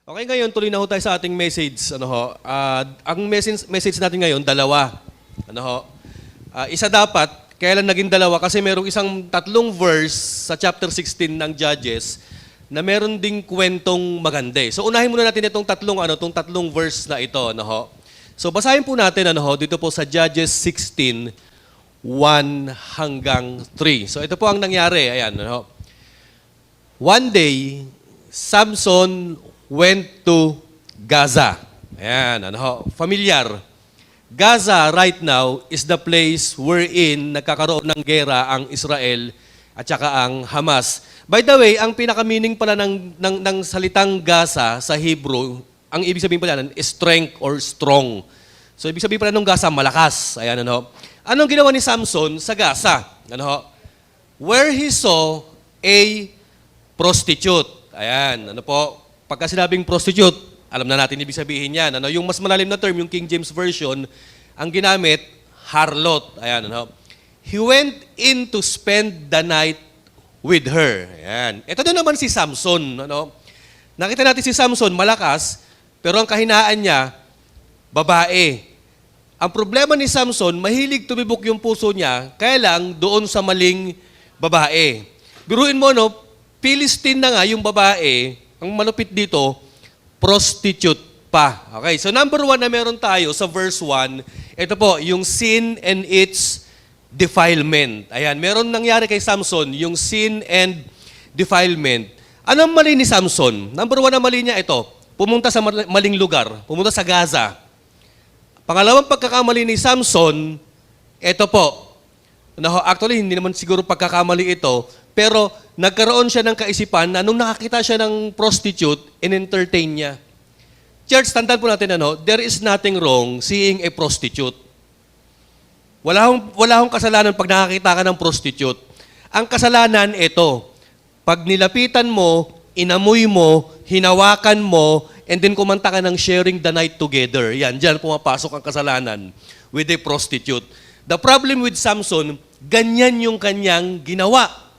Okay, ngayon tuloy na ho tayo sa ating message. Ang message natin ngayon, dalawa. Isa dapat, kaya lang naging dalawa kasi merong isang tatlong verse sa chapter 16 ng Judges na meron ding kwentong maganda. So unahin muna natin itong tatlong verse na ito. So basahin po natin dito po sa Judges 16, 1 hanggang 3. So ito po ang nangyari. Ayan, One day, Samson went to Gaza. Ayan, familiar. Gaza right now is the place wherein nagkakaroon ng gera ang Israel at saka ang Hamas. By the way, ang pinaka-meaning pala ng salitang Gaza sa Hebrew, ang ibig sabihin pala is strength or strong. So ibig sabihin pala ng Gaza, malakas. Ayan, Anong ginawa ni Samson sa Gaza? Where he saw a prostitute. Ayan, pagka sinabing prostitute, alam na natin ibig sabihin yan. Yung mas malalim na term, yung King James Version, ang ginamit, harlot. Ayan, He went in to spend the night with her. Ayan. Ito na naman si Samson. Nakita natin si Samson, malakas, pero ang kahinaan niya, babae. Ang problema ni Samson, mahilig tumibok yung puso niya, kaya lang doon sa maling babae. Biruin mo, Philistine na nga yung babae, ang malupit dito, prostitute pa. Okay, so number 1 na meron tayo sa verse 1, ito po, yung sin and its defilement. Ayan, meron nangyari kay Samson, yung sin and defilement. Anong mali ni Samson? Number 1 na mali niya ito, pumunta sa maling lugar, pumunta sa Gaza. Pangalawang pagkakamali ni Samson, ito po. Actually, hindi naman siguro pagkakamali ito, pero nagkaroon siya ng kaisipan na nung nakakita siya ng prostitute, in-entertain niya. Church, tandaan po natin, there is nothing wrong seeing a prostitute. Wala akong kasalanan pag nakakita ka ng prostitute. Ang kasalanan, ito. Pag nilapitan mo, inamoy mo, hinawakan mo, and then kumanta ka ng sharing the night together. Yan, dyan pumapasok ang kasalanan with a prostitute. The problem with Samson, ganyan yung kanyang ginawa.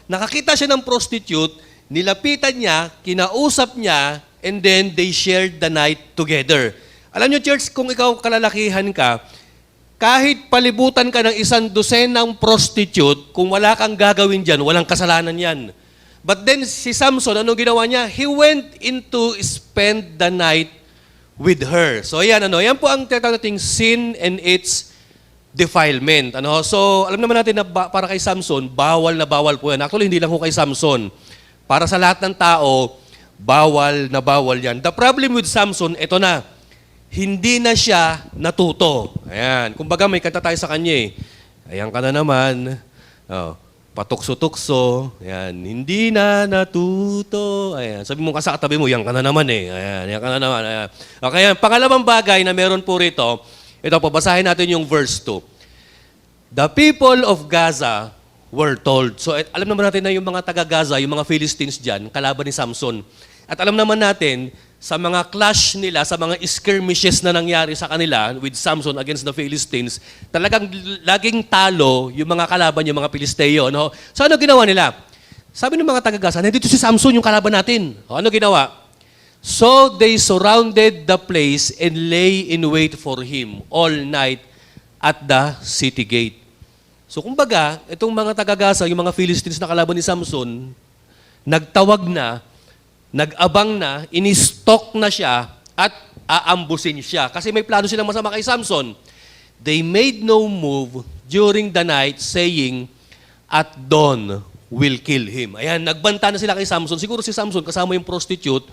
Nakakita siya ng prostitute, nilapitan niya, kinausap niya, and then they shared the night together. Alam niyo, church, kung ikaw kalalakihan ka, kahit palibutan ka ng 100 prostitute, kung wala kang gagawin dyan, walang kasalanan yan. But then si Samson, anong ginawa niya? He went into spend the night with her. So yan, yan po ang tinatawag nating sin and its defilement. So alam naman natin na para kay Samson, bawal na bawal po yan. Actually, hindi lang po kay Samson. Para sa lahat ng tao, bawal na bawal yan. The problem with Samson, ito na, hindi na siya natuto. Ayan, kumbaga may kanta tayo sa kanya Ayan ka na naman. Patukso-tukso, ayan, hindi na natuto. Ayan, sabi mo sa katabi mo, yan ka na naman Ayan, yan ka na naman. Ayan. Okay, pangalawang bagay na meron po rito, ito po, basahin natin yung verse 2. The people of Gaza were told. So, alam naman natin na yung mga taga-Gaza, yung mga Philistines dyan, kalaban ni Samson. At alam naman natin, sa mga clash nila, sa mga skirmishes na nangyari sa kanila with Samson against the Philistines, talagang laging talo yung mga kalaban, yung mga Pilisteo. So ano ginawa nila? Sabi ng mga taga-Gaza, nandito si Samson yung kalaban natin. Ano ginawa? So they surrounded the place and lay in wait for him all night at the city gate. So kumbaga, itong mga taga-Gaza, yung mga Philistines na kalaban ni Samson, nagtawag na, nag-abang na, in-stock na siya, at aambusin siya. Kasi may plano silang masama kay Samson. They made no move during the night saying, at dawn will kill him. Ayan, nagbanta na sila kay Samson. Siguro si Samson, kasama yung prostitute,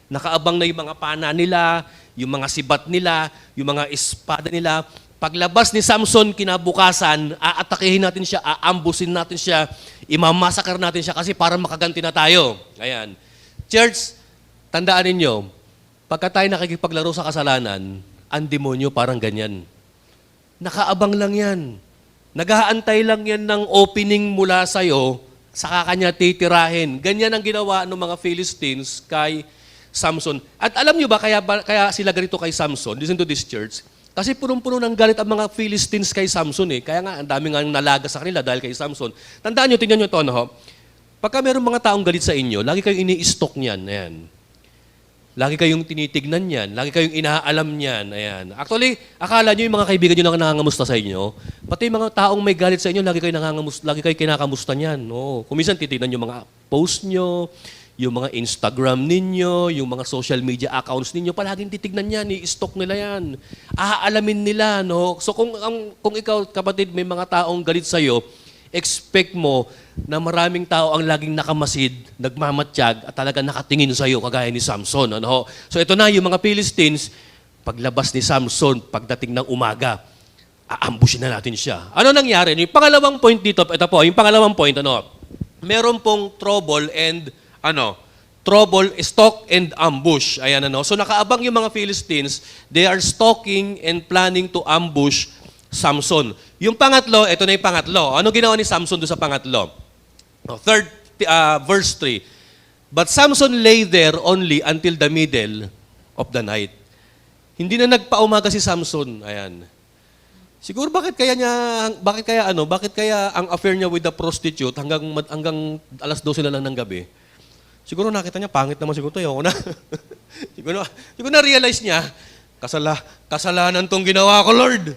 nakaabang na yung mga pana nila, yung mga sibat nila, yung mga espada nila. Paglabas ni Samson, kinabukasan, aatakihin natin siya, aambusin natin siya, imamasakar natin siya kasi para makaganti na tayo. Ayan. Church, tandaan ninyo, pagka tayo nakikipaglaro sa kasalanan, ang demonyo parang ganyan. Nakaabang lang yan. Nag-aantay lang yan ng opening mula sa'yo, saka kanya titirahin. Ganyan ang ginawa ng mga Philistines kay Samson. At alam nyo ba, kaya sila ganito kay Samson? Listen to this, church. Kasi punong-puno ng galit ang mga Philistines kay Samson Kaya nga, ang dami nga nalaga sa kanila dahil kay Samson. Tandaan nyo, tingnan nyo ito, Pagka mayroong mga taong galit sa inyo, lagi kayong ini-stock niyan. Ayan. Lagi kayong tinitignan yan. Lagi kayong inaalam yan. Ayan. Actually, akala nyo yung mga kaibigan nyo na nangangamusta sa inyo, pati yung mga taong may galit sa inyo, lagi kayo kinakamusta niyan. No? Kung minsan titignan yung mga post nyo, yung mga Instagram ninyo, yung mga social media accounts ninyo, palaging titignan yan, i-stalk nila yan. Aalamin nila, no? So kung ikaw, kapatid, may mga taong galit sa'yo, expect mo na maraming tao ang laging nakamasid, nagmamatsyag, at talaga nakatingin sa'yo, kagaya ni Samson. Ano? So ito na, yung mga Philistines, paglabas ni Samson, pagdating ng umaga, aambushin na natin siya. Ano nangyari? Yung pangalawang point dito, ito po, yung pangalawang point, meron pong trouble, stalk and ambush. Ayan, So nakaabang yung mga Philistines, they are stalking and planning to ambush Samson. Yung pangatlo, ito na yung pangatlo. Ano ginawa ni Samson doon sa pangatlo? Verse 3. But Samson lay there only until the middle of the night. Hindi na nagpaumaga si Samson. Ayan. Siguro bakit kaya ang affair niya with the prostitute hanggang alas 12 na lang ng gabi? Siguro nakita niya, pangit naman siguro ito. Ayoko na. siguro na-realize niya, kasalanan tong ginawa ko, Lord.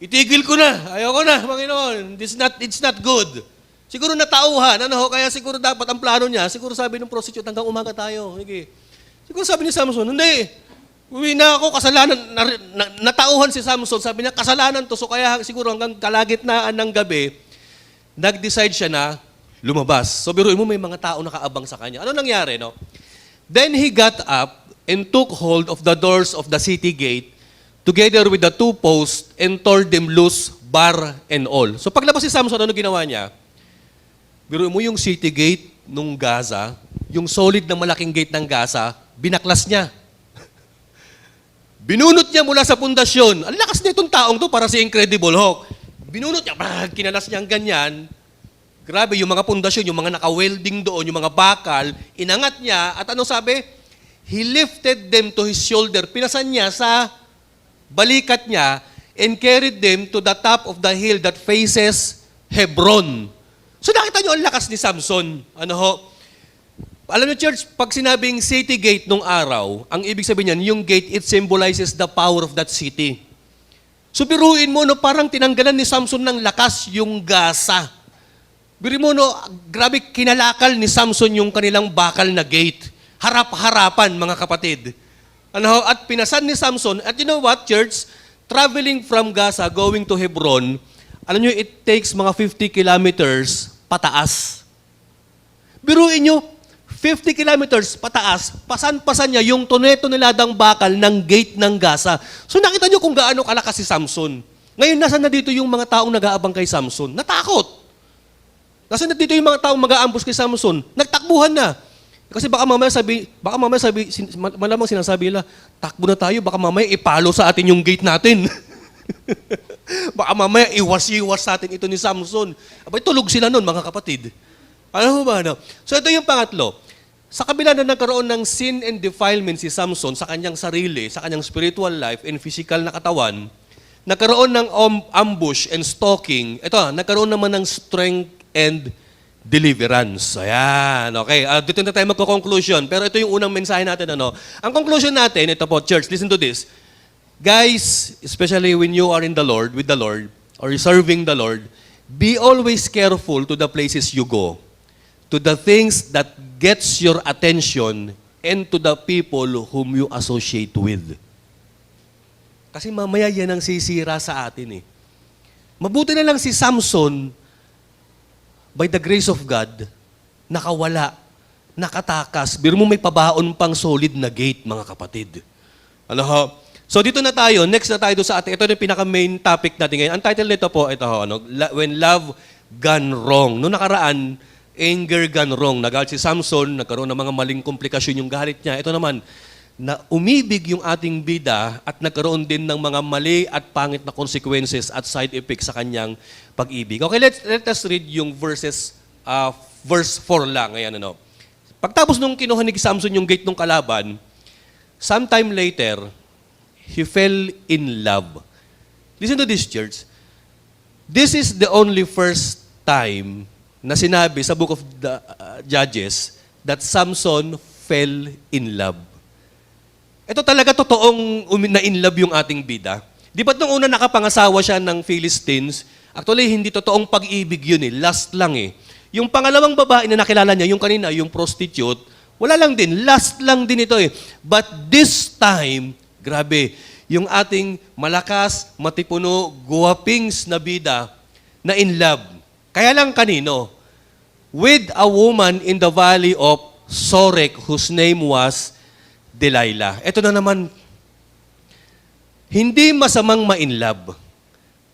Itigil ko na. Ayoko na, Panginoon. It's not good. Siguro natauhan. Kaya siguro dapat ang plano niya, siguro sabi ng prostitute, hanggang umaga tayo. Okay. Siguro sabi ni Samson, hindi. Uwi na ako, kasalanan. Natauhan si Samson. Sabi niya, kasalanan to. So kaya siguro hanggang kalagitnaan ng gabi, nag-decide siya na lumabas. So biruin mo, may mga tao nakaabang sa kanya. Ano nangyari, no? Then he got up and took hold of the doors of the city gate together with the two posts and tore them loose, bar and all. So paglabas si Samson, ano ginawa niya? Biruin mo yung city gate nung Gaza, yung solid na malaking gate ng Gaza, binaklas niya. Binunot niya mula sa pundasyon. Ang lakas na itong taong to para si Incredible Hulk. Binunot niya, kinalas niya ang ganyan. Grabe, yung mga pundasyon, yung mga naka-welding doon, yung mga bakal, inangat niya, at ano sabi? He lifted them to his shoulder. Pinasan niya sa balikat niya and carried them to the top of the hill that faces Hebron. So nakita niyo ang lakas ni Samson. Alam niyo, church, pag sinabing city gate nung araw, ang ibig sabihin niyan, yung gate, it symbolizes the power of that city. So biruin mo, parang tinanggalan ni Samson ng lakas yung Gaza. Biruin mo, grabe kinalakal ni Samson yung kanilang bakal na gate. Harap-harapan, mga kapatid. At pinasan ni Samson, at you know what, church? Traveling from Gaza, going to Hebron, alam nyo, it takes mga 50 kilometers pataas. Biruin nyo, 50 kilometers pataas, pasan-pasan niya yung tuneto-niladang bakal ng gate ng Gaza. So nakita nyo kung gaano kalakas si Samson. Ngayon, nasa na dito yung mga taong nag-aabang kay Samson? Natakot. Nasa na dito yung mga taong mag-aambush kay Samson? Nagtakbuhan na. Kasi baka mamaya malamang sinasabi nila, takbo na tayo, baka mamaya ipalo sa atin yung gate natin. Baka mamaya iwas-iwas sa atin ito ni Samson. Abay, tulog sila nun, mga kapatid. Alam mo ba, So ito yung pangatlo. Sa kabila na nagkaroon ng sin and defilement si Samson sa kanyang sarili, sa kanyang spiritual life and physical na katawan, nagkaroon ng ambush and stalking. Ito, nagkaroon naman ng strength and deliverance. Ayan, okay. Dito na tayo magko-conclusion. Pero ito yung unang mensahe natin. Ang conclusion natin, ito po, church, listen to this. Guys, especially when you are in the Lord, with the Lord, or serving the Lord, be always careful to the places you go, to the things that gets your attention, and to the people whom you associate with. Kasi mamaya yan ang sisira sa atin eh. Mabuti na lang si Samson, by the grace of God, nakawala, nakatakas. Biro mo may pabaon pang solid na gate, mga kapatid. So dito na tayo, next na tayo sa ating, ito yung pinaka-main topic natin ngayon. Ang title nito po, When Love Gone Wrong. Noong nakaraan, anger gone wrong. Nagalit si Samson, nagkaroon ng mga maling komplikasyon yung galit niya. Ito naman, na umibig yung ating bida at nagkaroon din ng mga mali at pangit na consequences at side effects sa kanyang pag-ibig. Okay, let us read yung verse 4 lang. Ayan, Pagtapos nung kinuha ni Samson yung gate ng kalaban, sometime later, he fell in love. Listen to this, church. This is the only first time na sinabi sa book of the Judges that Samson fell in love. ito talaga totoong na-inlove yung ating bida. Di ba't nung una nakapangasawa siya ng Philistines, actually hindi totoong pag-ibig yun eh, last lang eh. Yung pangalawang babae na nakilala niya, yung kanina, yung prostitute, wala lang din, last lang din ito eh. But this time, grabe, yung ating malakas, matipuno, guwapings na bida, na in love. Kaya lang kanino? With a woman in the valley of Sorek whose name was Delilah. Ito na naman, hindi masamang ma-inlove,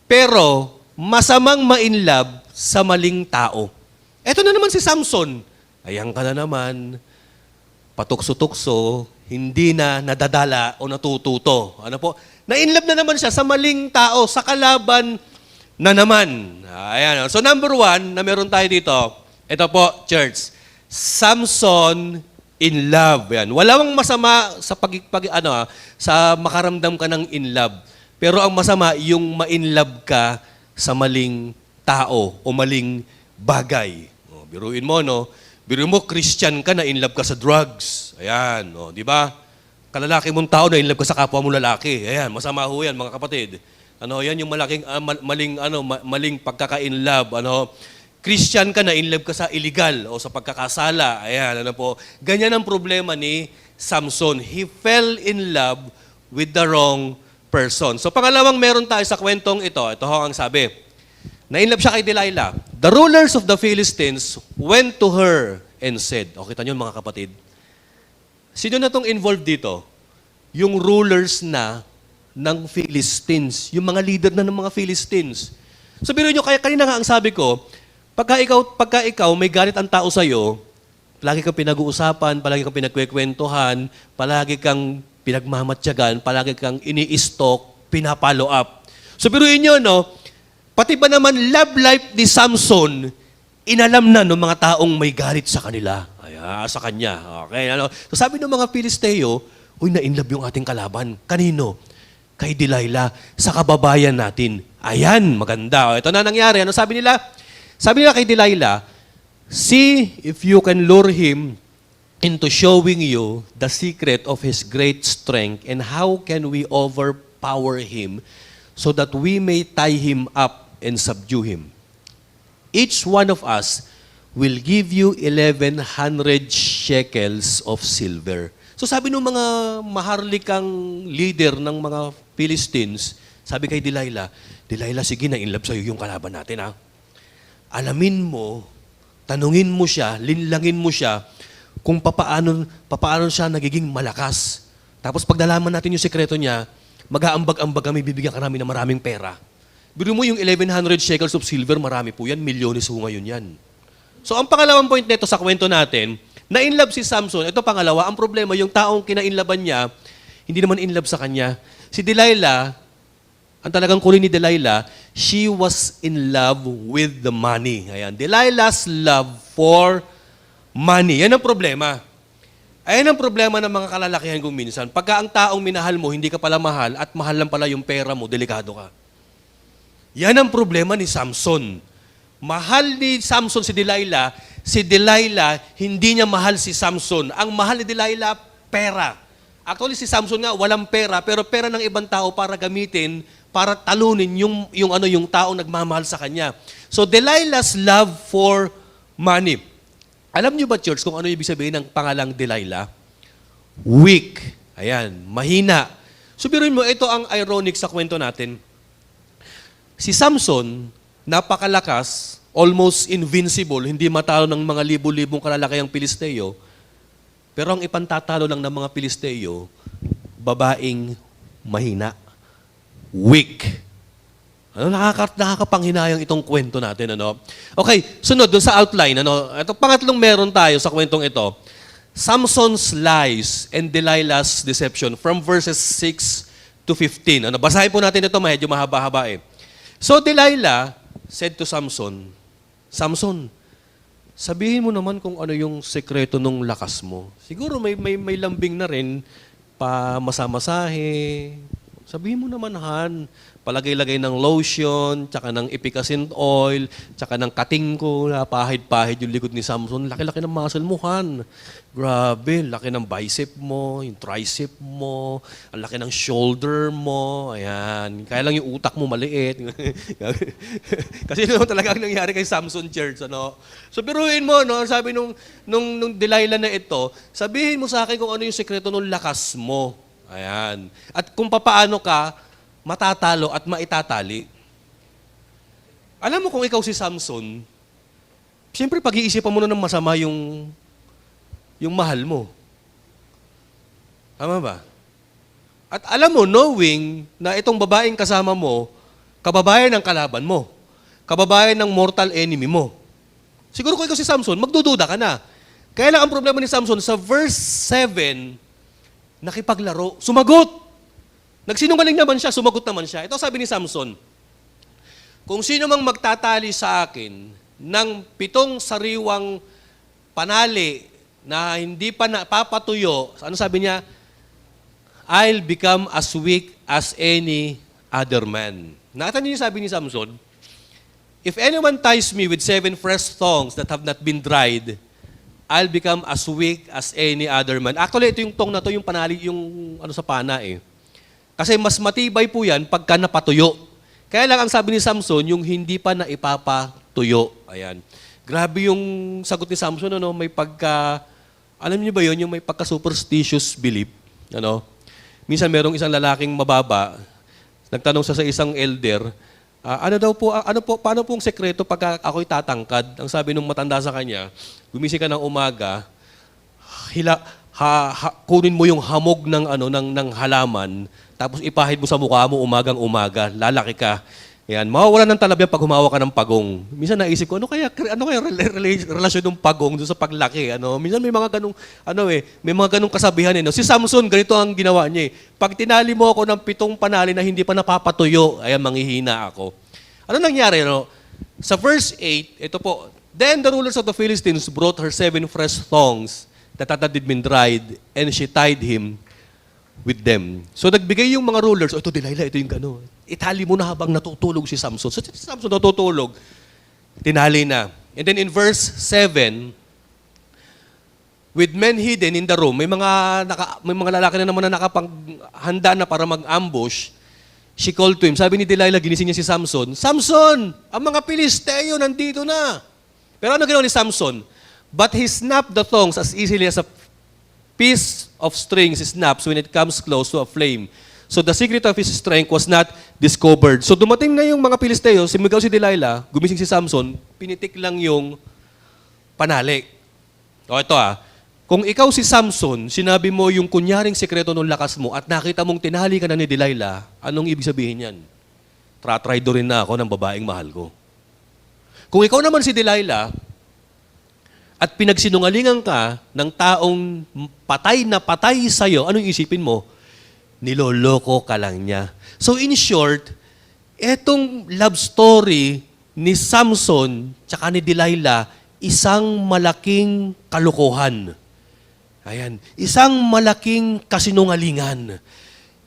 pero masamang ma-inlove sa maling tao. Ito na naman si Samson. Ayan ka na naman, patukso-tukso, hindi na nadadala o natututo. Ano po? Na-inlove na naman siya sa maling tao, sa kalaban na naman. Ayan. So number 1 na meron tayo dito, ito po, church, Samson in love. Yan. Walang masama sa sa makaramdam ka ng in love. Pero ang masama, yung ma-in love ka sa maling tao o maling bagay. O, biruin mo, no? Biruin mo, Christian ka na in love ka sa drugs. Ayan, o, di ba? Kalalaki mong tao na in love ka sa kapwa mo lalaki. Ayan, masama ho yan, mga kapatid. Ano, yan yung maling pagkaka-in love. Ano, Christian ka na, in love ka sa illegal o sa pagkakasala. Ayan, ano po. Ganyan ang problema ni Samson. He fell in love with the wrong person. So pangalawang meron tayo sa kwentong ito. Ito ho ang sabi. Na-in love siya kay Delilah. The rulers of the Philistines went to her and said, o kita nyo mga kapatid, sino na itong involved dito? Yung rulers na ng Philistines. Yung mga leader na ng mga Philistines. So biro nyo, kaya kanina nga ang sabi ko, Pagka ikaw may galit ang tao sa'yo, palagi kang pinag-uusapan, palagi kang pinagkwekwentuhan, palagi kang pinagmamatyagan, palagi kang ini-stalk, pinapalo up. So biruin nyo, no? Pati ba naman love life ni Samson, inalam na ng mga taong may galit sa kanila. Sa kanya. Okay, ano? So sabi ng mga Pilisteo, uy, na-inlove yung ating kalaban. Kanino? Kay Delilah, sa kababayan natin. Ayan, maganda. Ito na nangyari. Ano sabi nila? Sabi nila kay Delilah, see if you can lure him into showing you the secret of his great strength and how can we overpower him so that we may tie him up and subdue him. Each one of us will give you 1,100 shekels of silver. So sabi ng mga maharlikang leader ng mga Philistines, sabi kay Delilah, Delilah, sige na, in love sa'yo yung kalaban natin, ha? Alamin mo, tanungin mo siya, linlangin mo siya, kung papaano siya nagiging malakas. Tapos pag nalaman natin yung sekreto niya, mag-aambag-ambag kami, bibigyan ka namin ng maraming pera. Biro mo yung 1,100 shekels of silver, marami po yan, milyones ho ngayon yan. So ang pangalawang point nito sa kwento natin, na-inlove si Samson, ito pangalawa, ang problema, yung taong kina-inlaban niya, hindi naman inlove sa kanya. Si Delilah, ang talagang kulay ni Delilah, she was in love with the money. Ayan. Delilah's love for money. Yan ang problema. Ayan ang problema ng mga kalalakihan kung minsan. Pagka ang taong minahal mo, hindi ka pala mahal at mahal lang pala yung pera mo, delikado ka. Yan ang problema ni Samson. Mahal ni Samson si Delilah, hindi niya mahal si Samson. Ang mahal ni Delilah, pera. Actually, si Samson nga, walang pera, pero pera ng ibang tao para gamitin, para talunin yung taong nagmamahal sa kanya. So, Delilah's love for money. Alam niyo ba, church, kung ano ibig sabihin ng pangalang Delilah? Weak. Ayan, mahina. So, biruin mo, ito ang ironic sa kwento natin. Si Samson, napakalakas, almost invincible, hindi matalo ng mga libu-libong kalalakihang Pilisteo, pero ang ipantatalo lang ng mga Pilisteo, babaeng mahina. Weak. Ano, nakakapanghinayang itong kwento natin. Ano? Okay, sunod dun sa outline. Ano? Ito, pangatlong meron tayo sa kwentong ito. Samson's lies and Delilah's deception from verses 6 to 15. Ano? Basahin po natin ito, medyo mahaba-haba eh. So Delilah said to Samson, Samson, sabihin mo naman kung ano yung sekreto ng lakas mo. Siguro may lambing na rin, pa masamasahe, Sabihin mo naman, Han, palagay-lagay ng lotion, tsaka ng efficacy oil, tsaka ng katingko na pahid-pahid yung likod ni Samson. Laki-laki ng muscle mo, Han. Grabe, laki ng bicep mo, yung tricep mo, ang laki ng shoulder mo. Ayan. Kaya lang yung utak mo maliit. Kasi naman talaga ang nangyari kay Samson Church. Ano? So, biruin mo, no? Sabi nung Delilah na ito, sabihin mo sa akin kung ano yung sekreto ng lakas mo. Ayan. At kung papaano ka matatalo at maitatali. Alam mo kung ikaw si Samson, siyempre pag-iisipan mo na ng masama yung mahal mo. Tama ba? At alam mo, knowing na itong babaeng kasama mo, kababayan ng kalaban mo, kababayan ng mortal enemy mo. Siguro kung ikaw si Samson, magdududa ka na. Kaya lang ang problema ni Samson, sa verse 7, nakipaglaro, sumagot. Nagsinungaling naman siya, sumagot naman siya. Ito sabi ni Samson, kung sino mang magtatali sa akin ng 7 sariwang panali na hindi pa napapatuyo, ano sabi niya? I'll become as weak as any other man. Nakita niyo yung sabi ni Samson? If anyone ties me with 7 fresh thongs that have not been dried, I'll become as weak as any other man. Actually, ito yung tong na to, yung panali, yung ano sa pana eh. Kasi mas matibay po yan pagka napatuyo. Kaya lang ang sabi ni Samson, yung hindi pa na ipapatuyo. Ayan. Grabe yung sagot ni Samson, ano, may pagka, alam niyo ba yun, yung may pagka-superstitious belief. Ano? Minsan merong isang lalaking mababa, nagtanong sa isang elder, paano pong sekreto pag ako'y tatangkad? Ang sabi nung matanda sa kanya, gumising ka ng umaga, kunin mo yung hamog ng halaman, tapos ipahid mo sa mukha mo umagang umaga, lalaki ka. Yan, mawawala ng talab yan pag humawa ka ng pagong. Minsan naisip ko, ano kaya relasyon ng pagong doon sa paglaki? Minsan may mga ganung may mga ganung kasabihan eh. No? Si Samson, ganito ang ginawa niya eh. Pag tinali mo ako ng 7 panali na hindi pa napapatuyo, ayan, manghihina ako. Ano nangyari, no? Sa verse 8, ito po, then the rulers of the Philistines brought her 7 fresh thongs that had not been dried, and she tied him with them. So nagbigay yung mga rulers, ito Delilah, ito yung gano'n. Itali mo na habang natutulog si Samson. So si Samson natutulog, tinali na. And then in verse 7, with men hidden in the room, may mga lalaki na naman na nakapanghanda na para mag-ambush, she called to him. Sabi ni Delilah, ginising niya si Samson, Samson, ang mga Pilisteo nandito na. Pero ano ginawa ni Samson? But he snapped the thongs as easily as a piece of string snaps when it comes close to a flame. So the secret of his strength was not discovered. So dumating na yung mga Pilisteo, sumigaw si Delilah, gumising si Samson, pinitik lang yung panali. O ito kung ikaw si Samson, sinabi mo yung kunyaring sekreto ng lakas mo at nakita mong tinali ka na ni Delilah, anong ibig sabihin yan? Tratraido rin na ako ng babaeng mahal ko. Kung ikaw naman si Delilah, at pinagsinungalingan ka ng taong patay na patay sa'yo, anong isipin mo? Niloloko ka lang niya. So in short, etong love story ni Samson tsaka ni Delilah, isang malaking kalokohan. Ayan. Isang malaking kasinungalingan.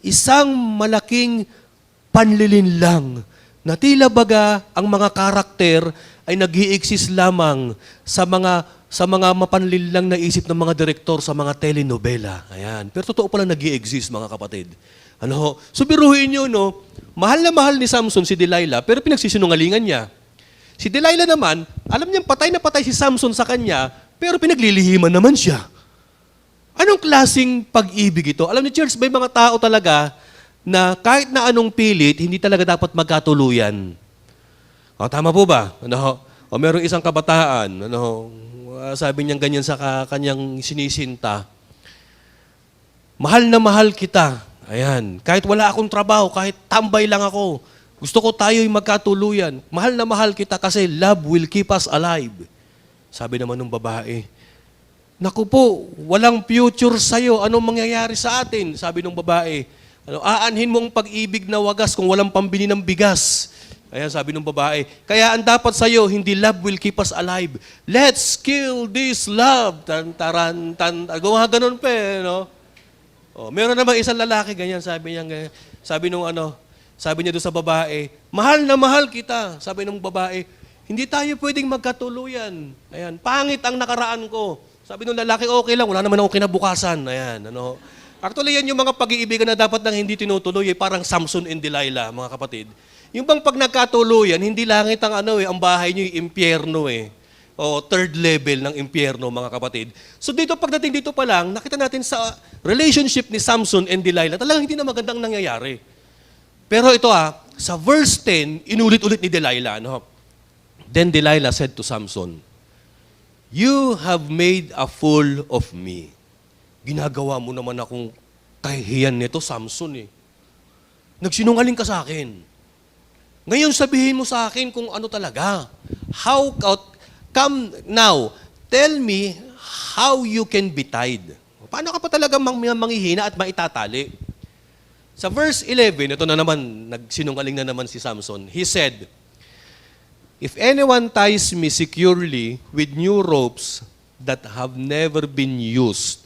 Isang malaking panlilinlang na tila baga ang mga karakter ay nag-i-exist lamang sa mga mapanlilang na isip ng mga direktor sa mga telenovela. Ayan. Pero totoo pala nag-i-exist, mga kapatid. So biruhin nyo, no? Mahal na mahal ni Samson si Delilah, pero pinagsisinungalingan niya. Si Delilah naman, alam niyang patay na patay si Samson sa kanya, pero pinaglilihiman naman siya. Anong klaseng pag-ibig ito? Alam ni Church, may mga tao talaga na kahit na anong pilit, hindi talaga dapat magkatuluyan. Tama po ba? Merong isang kabataan, sabi niya ganyan sa kanyang sinisinta, mahal na mahal kita. Ayan. Kahit wala akong trabaho, kahit tambay lang ako, gusto ko tayo'y magkatuluyan. Mahal na mahal kita kasi love will keep us alive. Sabi naman ng babae, naku po, walang future sa'yo. Anong mangyayari sa atin? Sabi ng babae, aanhin mo ang pag-ibig na wagas kung walang pambili ng bigas. Ayan, sabi ng babae, kaya ang dapat sa'yo, hindi love will keep us alive. Let's kill this love. Gawa ganun pa no? Meron naman isang lalaki, ganyan, sabi niya, ganyan, sabi niya doon sa babae, mahal na mahal kita. Sabi ng babae, hindi tayo pwedeng magkatuluyan. Ayan, pangit ang nakaraan ko. Sabi ng lalaki, okay lang, wala naman akong kinabukasan. Ayan, Actually, yan yung mga pag-iibigan na dapat nang hindi tinutuloy, parang Samson and Delilah, mga kapatid. Yung bang pag nagkatuluyan, hindi langit ang ang bahay niyo, yung impyerno O third level ng impyerno, mga kapatid. So dito, pagdating dito pa lang, nakita natin sa relationship ni Samson and Delilah, talagang hindi na magandang nangyayari. Pero ito sa verse 10, inulit-ulit ni Delilah, Then Delilah said to Samson, "You have made a fool of me." Ginagawa mo naman akong kahihiyan nito, Samson Nagsinungaling ka sa akin. Ngayon sabihin mo sa akin kung ano talaga. Come now, tell me how you can be tied. Paano ka pa talaga manghihina at maitatali? Sa verse 11, ito na naman, nagsinungaling na naman si Samson. He said, "If anyone ties me securely with new ropes that have never been used,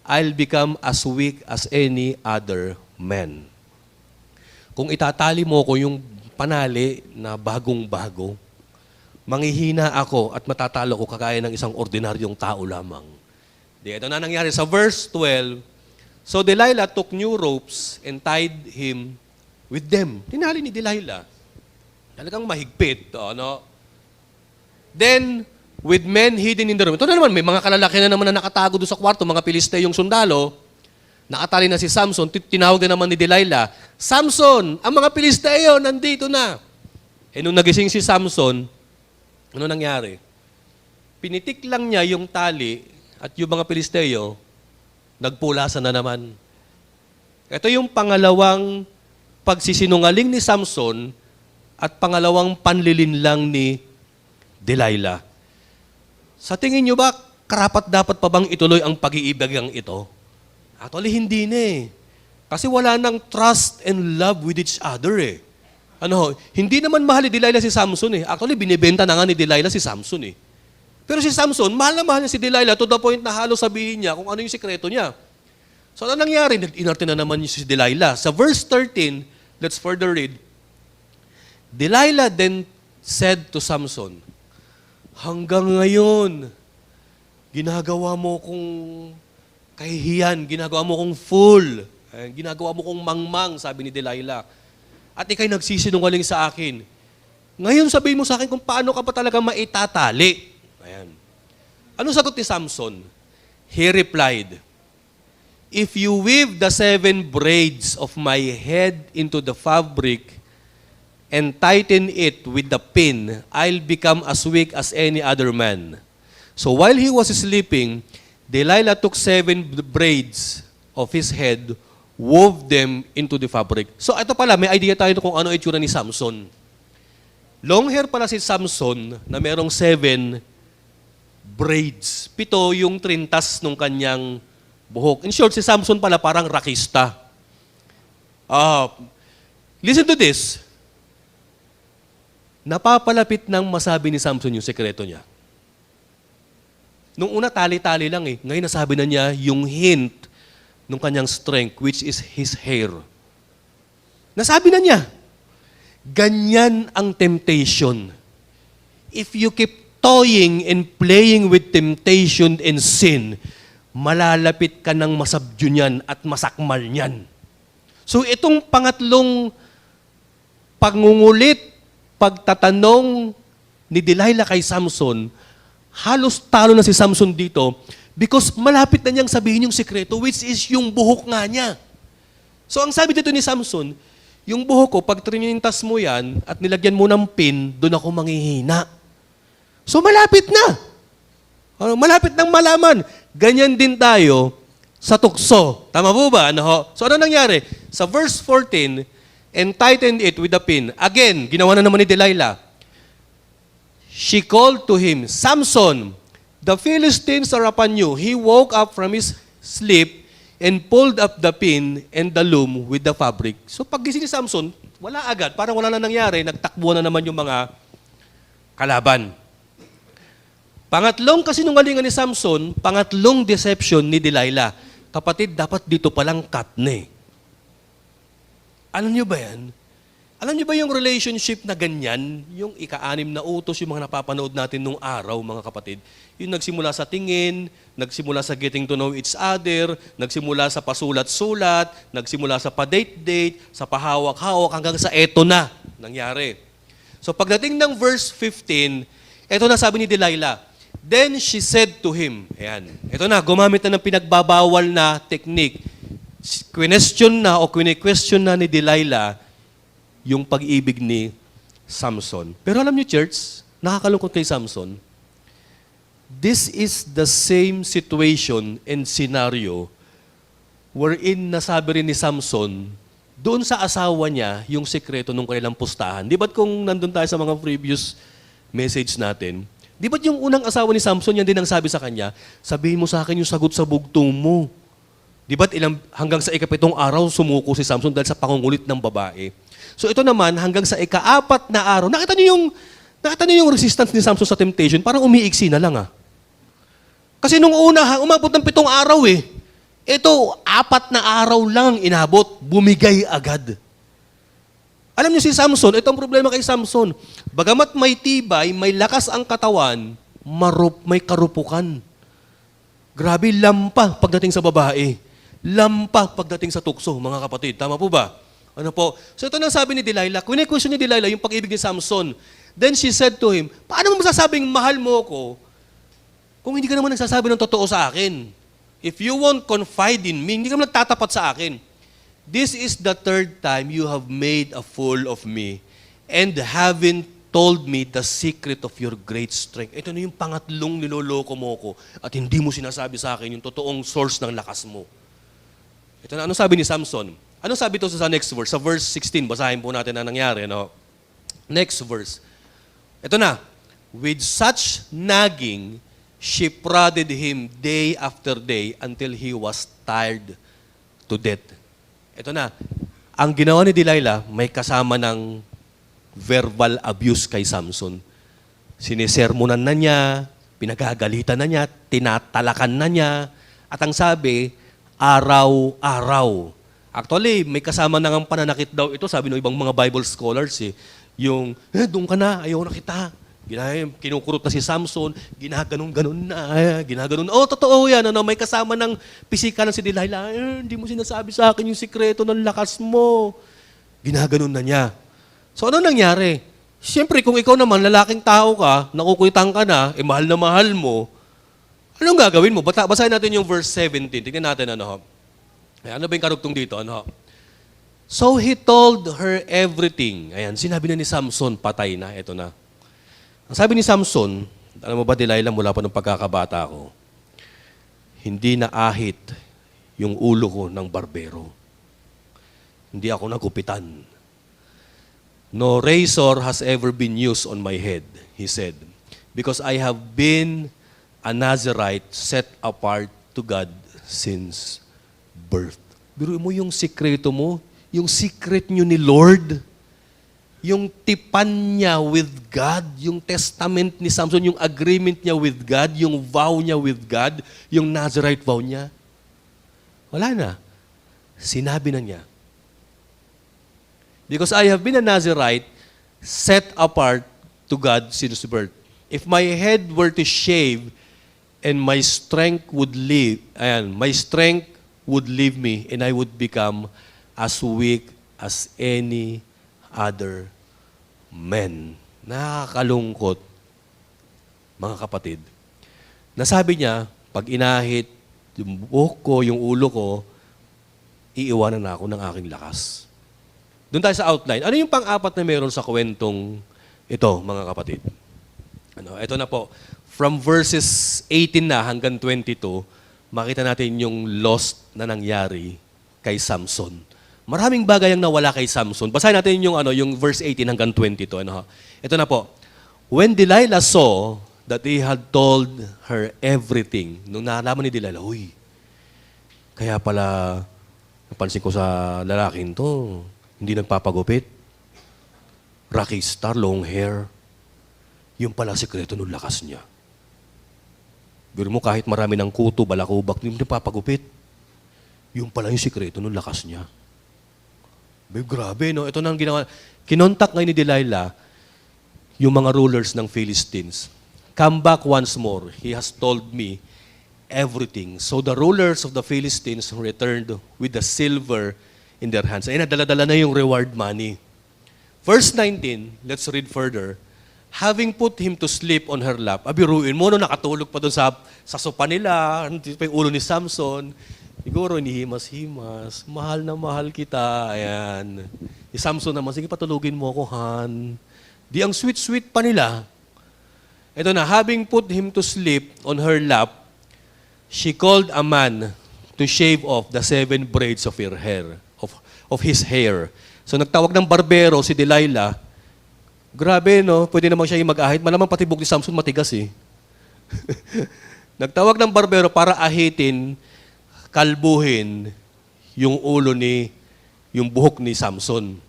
I'll become as weak as any other man." Kung itatali mo ko yung panali na bagong-bago, manghihina ako at matatalo ko kagaya ng isang ordinaryong tao lamang. Ito na nangyari sa verse 12. So Delilah took new ropes and tied him with them. Tinali ni Delilah. Talagang mahigpit. Then, with men hidden in the room. Ito na naman, may mga kalalaki na naman na nakatago doon sa kwarto, mga Pilisteyong sundalo. Nakatali na si Samson, tinawag na naman ni Delilah, "Samson, ang mga Pilisteyo nandito na." Nung nagising si Samson, ano nangyari? Pinitik lang niya yung tali at yung mga Pilisteyo, nagpulasan na naman. Ito yung pangalawang pagsisinungaling ni Samson at pangalawang panlilinlang ni Delilah. Sa tingin nyo ba, karapat-dapat pa bang ituloy ang pag-iibigang ito? Actually, hindi na Kasi wala nang trust and love with each other Hindi naman mahal ni Delilah si Samson Actually, binibenta na nga ni Delilah si Samson Pero si Samson, mahal na si Delilah to the point na halos sabihin niya kung ano yung sikreto niya. So, ano nangyari? Inarte na naman si Delilah. Sa verse 13, let's further read. Delilah then said to Samson, "Hanggang ngayon, ginagawa mo kong kahihiyan, ginagawa mo kong fool, ginagawa mo kong mangmang," sabi ni Delilah. "At ikay nagsisinungaling sa akin. Ngayon sabihin mo sa akin kung paano ka pa talaga maitatali." Ayan. Anong sagot ni Samson? He replied, "If you weave the 7 braids of my head into the fabric and tighten it with the pin, I'll become as weak as any other man." So while he was sleeping, Delilah took 7 braids of his head, wove them into the fabric. So ito pala, may idea tayo kung ano itsura ni Samson. Long hair pala si Samson na merong 7 braids. 7 yung trintas nung kanyang buhok. In short, si Samson pala parang rakista. Listen to this. Napapalapit nang masabi ni Samson yung sekreto niya. Nung una, tali-tali lang Ngayon, nasabi na niya yung hint ng kanyang strength, which is his hair. Nasabi na niya. Ganyan ang temptation. If you keep toying and playing with temptation and sin, malalapit ka ng masabdyo niyan at masakmal niyan. So itong pangatlong pangungulit, pagtatanong ni Delilah kay Samson, halos talo na si Samson dito because malapit na niyang sabihin yung sikreto, which is yung buhok nga niya. So ang sabi dito ni Samson, yung buhok ko, pag trinintas mo yan at nilagyan mo ng pin, doon ako manghihina. So malapit na. Malapit nang malaman. Ganyan din tayo sa tukso. Tama po ba? So ano nangyari? Sa verse 14, and tightened it with a pin. Again, ginawa na naman ni Delilah. She called to him, "Samson, the Philistines are upon you." He woke up from his sleep and pulled up the pin and the loom with the fabric. So paggising ni Samson, wala agad. Parang wala na nangyari. Nagtakbo na naman yung mga kalaban. Pangatlong kasinungalingan ni Samson, pangatlong deception ni Delilah. Kapatid, dapat dito palang cut na Alam niyo ba yan? Alam niyo ba yung relationship na ganyan, yung ika-anim na utos, yung mga napapanood natin nung araw, mga kapatid, yung nagsimula sa tingin, nagsimula sa getting to know each other, nagsimula sa pasulat-sulat, nagsimula sa pa-date-date, sa pahawak-hawak, hanggang sa eto na nangyari. So pagdating ng verse 15, eto na sabi ni Delilah, then she said to him, ayan, eto na, gumamit na ng pinagbabawal na technique. Question na o question na ni Delilah yung pag-ibig ni Samson. Pero alam niyo, church, nakakalungkot kay Samson, this is the same situation and scenario wherein nasabi rin ni Samson doon sa asawa niya yung sekreto ng kanilang pustahan. Di ba't kung nandun tayo sa mga previous message natin, di ba't yung unang asawa ni Samson, yan din ang sabi sa kanya, sabihin mo sa akin yung sagot sa bugtong mo. Di ba't hanggang sa ikapitong araw sumuko si Samson dahil sa pangungulit ng babae. So ito naman, hanggang sa ika-4 na araw, nakita niyo yung resistance ni Samson sa temptation, parang umiiksi na lang Kasi nung una, umabot ng 7 araw Ito, 4 na araw lang inabot, bumigay agad. Alam niyo si Samson, ito ang problema kay Samson. Bagamat may tibay, may lakas ang katawan, may karupukan. Grabe, lampa pagdating sa babae. Lampa pagdating sa tukso, mga kapatid. Tama po ba? Ano po? So ito nang sabi ni Delilah, question ni Delilah yung pag-ibig ni Samson. Then she said to him, paano mo masasabing mahal mo ko kung hindi ka naman nagsasabi ng totoo sa akin? If you won't confide in me, hindi ka naman nagtatapat sa akin. This is the 3rd time you have made a fool of me and haven't told me the secret of your great strength. Ito na yung pangatlong niloloko mo ko at hindi mo sinasabi sa akin yung totoong source ng lakas mo. Ito na, ano sabi ni Samson? Ano sabi ito sa next verse? Sa verse 16, basahin po natin na nangyari. No? Next verse. Ito na. With such nagging, she prodded him day after day until he was tired to death. Ito na. Ang ginawa ni Delilah, may kasama ng verbal abuse kay Samson. Sinisermonan na niya, pinagagalitan na niya, tinatalakan na niya, at ang sabi, araw-araw. Actually, may kasama na ng pananakit daw ito, sabi ng ibang mga Bible scholars yung, doon ka na, ayaw na kita. Kinukurot na si Samson, ginaganon-ganon na, ginaganon. Oh, totoo yan, may kasama ng pisikalan si Delilah, hindi mo sinasabi sa akin yung sikreto ng lakas mo. Ginaganon na niya. So ano nangyari? Siyempre, kung ikaw naman, lalaking tao ka, nakukuitang ka na, mahal na mahal mo, anong gagawin mo? Basahin natin yung verse 17. Tingnan natin ano ba yung karugtong dito? So he told her everything. Ayan, sinabi na ni Samson, patay na, eto na. Ang sabi ni Samson, alam mo ba, Delilah, mula pa nung pagkakabata ko, hindi na ahit yung ulo ko ng barbero. Hindi ako nagupitan. No razor has ever been used on my head, he said, because I have been a Nazirite set apart to God since birth. Biro mo yung sikreto mo, yung secret nyo ni Lord, yung tipan niya with God, yung testament ni Samson, yung agreement niya with God, yung vow niya with God, yung Nazirite vow niya. Wala na. Sinabi na niya. Because I have been a Nazirite, set apart to God since birth. If my head were to shave and my strength would leave me and I would become as weak as any other man. Nakakalungkot, mga kapatid. Nasabi niya, pag inahit yung buhok ko, yung ulo ko, iiwanan na ako ng aking lakas. Doon tayo sa outline. Ano yung pang-apat na meron sa kwentong ito, mga kapatid? Ito na po. From verses 18 na hanggang 22, makita natin yung lost na nangyari kay Samson. Maraming bagay ang nawala kay Samson. Basahin natin yung verse 18 hanggang 22. Ito na po. When Delilah saw that he had told her everything, nung nalaman ni Delilah, kaya pala napansin ko sa lalaking to, hindi nagpapagupit. Rocky star, long hair. Yung pala sikreto ng lakas niya. Biro mo kahit marami ng kuto, balakubak, hindi nagpapagupit. Yung pala yung sikreto ng lakas niya. Grabe, no? Ito na ang ginawa. Kinontak ngayon ni Delilah yung mga rulers ng Philistines. Come back once more. He has told me everything. So the rulers of the Philistines returned with the silver in their hands. Ayun, dala-dala na yung reward money. Verse 19, let's read further. Having put him to sleep on her lap, abiruin mo, no, nakatulog pa doon sa sopa nila, pa yung ulo ni Samson, siguro inihimas-himas, mahal na mahal kita, ayan. Si Samson naman, sige patulugin mo ako, Han. Di ang sweet-sweet pa nila. Ito na, having put him to sleep on her lap, she called a man to shave off the 7 braids of her hair, of his hair. So nagtawag ng barbero si Delilah. Grabe, no? Pwede naman siya yung mag-ahit. Malamang pati buhok ni Samson matigas, eh. Nagtawag ng barbero para ahitin, kalbuhin yung ulo yung buhok ni Samson.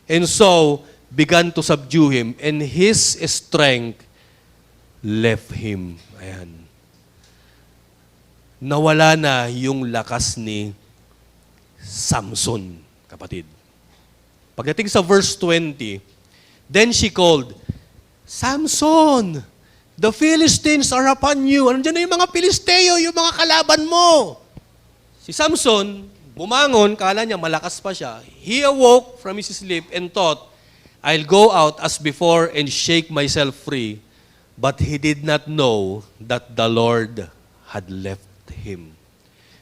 And so, began to subdue him, and his strength left him. Ayan. Nawala na yung lakas ni Samson, kapatid. Pagdating sa verse 20, then she called, Samson, the Philistines are upon you. Andiyan na yung mga Pilisteo, yung mga kalaban mo. Si Samson, bumangon, kala niya malakas pa siya. He awoke from his sleep and thought, I'll go out as before and shake myself free. But he did not know that the Lord had left him.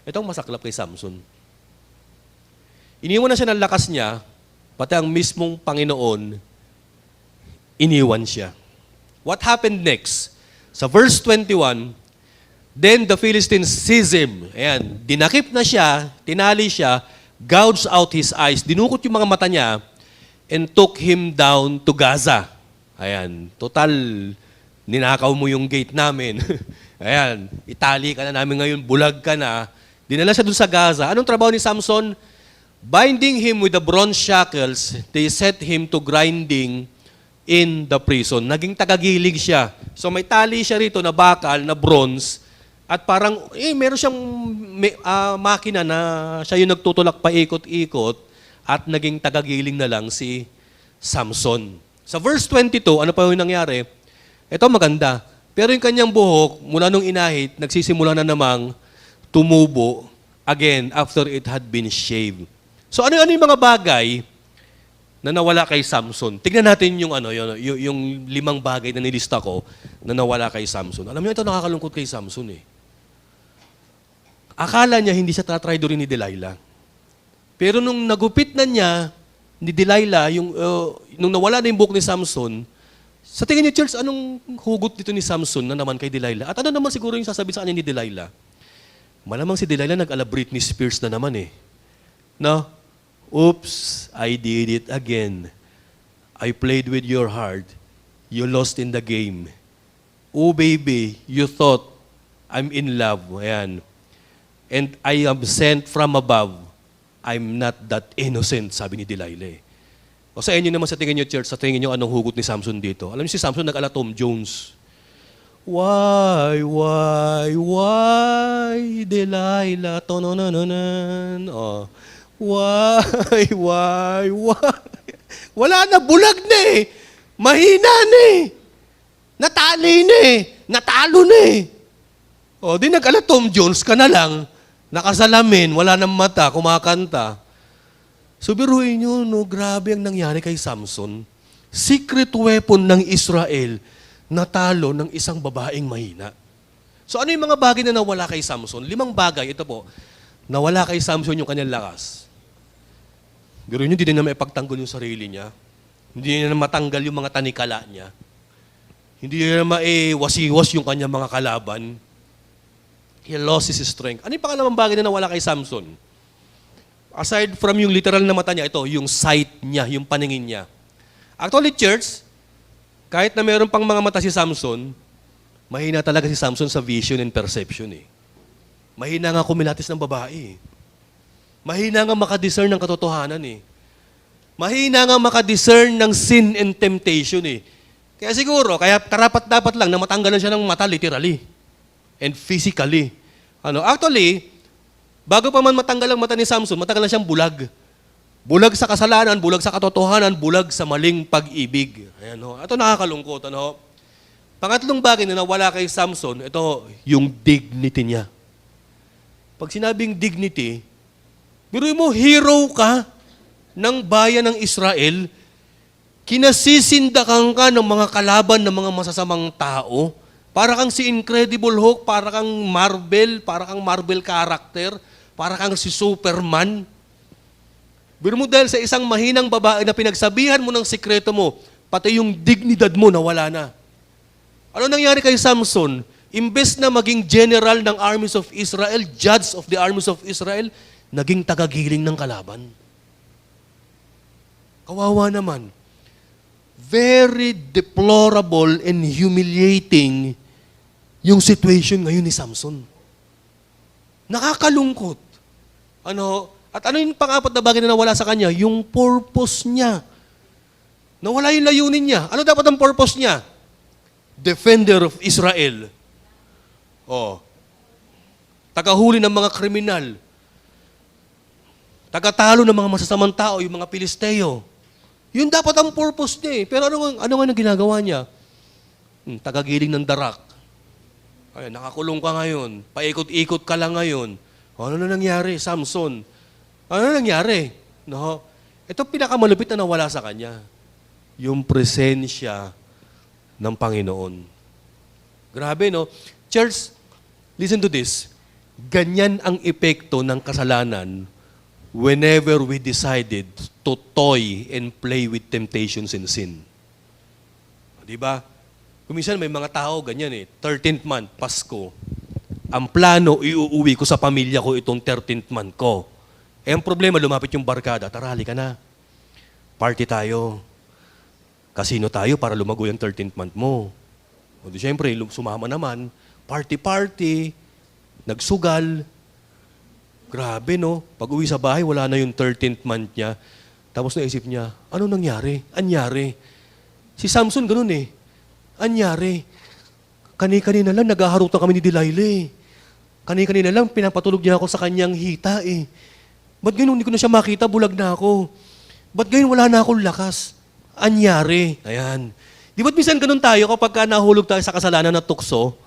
Ito ang masaklap kay Samson. Iniwan na siya ng lakas niya, pati ang mismong Panginoon, iniwan siya. What happened next? Sa verse 21, then the Philistines seized him. Ayan, dinakip na siya, tinali siya, gouged out his eyes, dinukot yung mga mata niya, and took him down to Gaza. Ayan, total, ninakaw mo yung gate namin. Ayan, itali ka na namin ngayon, bulag ka na. Dinala siya dun sa Gaza. Anong trabaho ni Samson? Binding him with the bronze shackles, they set him to grinding in the prison. Naging tagagilig siya. So may tali siya rito na bakal, na bronze, at parang, meron siyang makina na siya yung nagtutulak pa ikot-ikot, at naging tagagiling na lang si Samson. Sa verse 22, ano pa yung nangyari? Ito maganda. Pero yung kanyang buhok, mula nung inahit, nagsisimula na namang tumubo again after it had been shaved. So ano yung mga bagay na nawala kay Samson? Tignan natin yung 5 bagay na nilista ko na nawala kay Samson. Alam niyo, ito nakakalungkot kay Samson eh. Akala niya hindi siya tatraidorin ni Delilah. Pero nung nagupit na niya ni Delilah, nung nawala na yung buhok ni Samson, sa tingin niyo, church, anong hugot dito ni Samson na naman kay Delilah? At ano naman siguro yung sasabihin sa kanya ni Delilah? Malamang si Delilah nag-ala Britney Spears na naman eh. No? Oops, I did it again. I played with your heart. You lost in the game. Oh baby, you thought I'm in love. Ayan. And I am sent from above. I'm not that innocent, sabi ni Delilah. O sa inyo naman sa tingin nyo, church, sa tingin nyo anong hugot ni Samson dito? Alam niyo si Samson nag-ala Tom Jones. Why, Delilah, tononononan. Oh. Why? Wala na, bulag na eh. Mahina na eh. Natali na eh. Natalo na eh. O, di nag-ala Tom Jones ka na lang. Nakasalamin, wala nang mata, kumakanta. So, biruin nyo, no, grabe ang nangyari kay Samson. Secret weapon ng Israel, natalo ng isang babaeng mahina. So, ano yung mga bagay na nawala kay Samson? 5 bagay, ito po. Nawala kay Samson yung kanyang lakas. Biruin nyo, hindi na maipagtanggol yung sarili niya. Hindi na matanggal yung mga tanikala niya. Hindi na maiwasiwas yung kanyang mga kalaban. He lost his strength. Ano yung pangalawang bagay na nawala kay Samson? Aside from yung literal na mata niya, ito, yung sight niya, yung paningin niya. Actually, church, kahit na meron pang mga mata si Samson, mahina talaga si Samson sa vision and perception eh. Mahina nga kumilatis ng babae eh. Mahina nga makadiscern ng katotohanan eh. Mahina nga makadiscern ng sin and temptation eh. Kaya siguro, kaya karapat-dapat lang na matanggalan siya ng mata literally and physically. Actually, bago pa man matanggal ang mata ni Samson, matagal na siyang bulag. Bulag sa kasalanan, bulag sa katotohanan, bulag sa maling pag-ibig. Ayan ho. Ito nakakalungkot. Ano ho? Pangatlong bagay na nawala kay Samson, ito ho, yung dignity niya. Pag sinabing dignity, biruin mo, hero ka ng bayan ng Israel, kinasisindakan ka ng mga kalaban ng mga masasamang tao, para kang si Incredible Hulk, para kang Marvel character, para kang si Superman. Biro mo dahil sa isang mahinang babae na pinagsabihan mo ng sikreto mo, pati yung dignidad mo nawala na. Ano nangyari kay Samson? Imbes na maging general ng armies of Israel, judge of the armies of Israel, naging tagagiling ng kalaban. Kawawa naman. Very deplorable and humiliating yung situation ngayon ni Samson. Nakakalungkot. At ano yung pang-apat na bagay na nawala sa kanya? Yung purpose niya. Nawala yung layunin niya. Ano dapat ang purpose niya? Defender of Israel. Tagahuli ng mga kriminal. Tagatalo ng mga masasamang tao, yung mga Pilisteo. Yun dapat ang purpose niya eh. Pero ano nga ginagawa niya? Tagagiling ng darak. Ay, nakakulong ka ngayon. Paikot-ikot ka lang ngayon. Ano na nangyari, Samson? Ano na nangyari? No? Ito pinakamalupit na nawala sa kanya. Yung presensya ng Panginoon. Grabe, no? Church, listen to this. Ganyan ang epekto ng kasalanan whenever we decided to toy and play with temptations and sin. Di ba? Kuminsan may mga tao ganyan eh. 13th month, Pasko. Ang plano, iuuwi ko sa pamilya ko itong 13th month ko. Ang problema, lumapit yung barkada. Tara, halika na. Party tayo. Casino tayo para lumago yung 13th month mo. O di syempre, sumama naman. Party-party. Nagsugal. Grabe, no? Pag uwi sa bahay, wala na yung 13th month niya. Tapos naisip niya, ano nangyari? Anyari. Si Samson, ganun eh. Anyari. Kani-kanina lang, naghaharutan kami ni Delilah eh. Kani-kanina lang, pinapatulog niya ako sa kanyang hita eh. Ba't ganun, hindi ko na siya makita, bulag na ako. Ba't ganun, wala na akong lakas? Anyari. Ayan. Di ba't minsan ganun tayo kapag nahulog tayo sa kasalanan na tukso?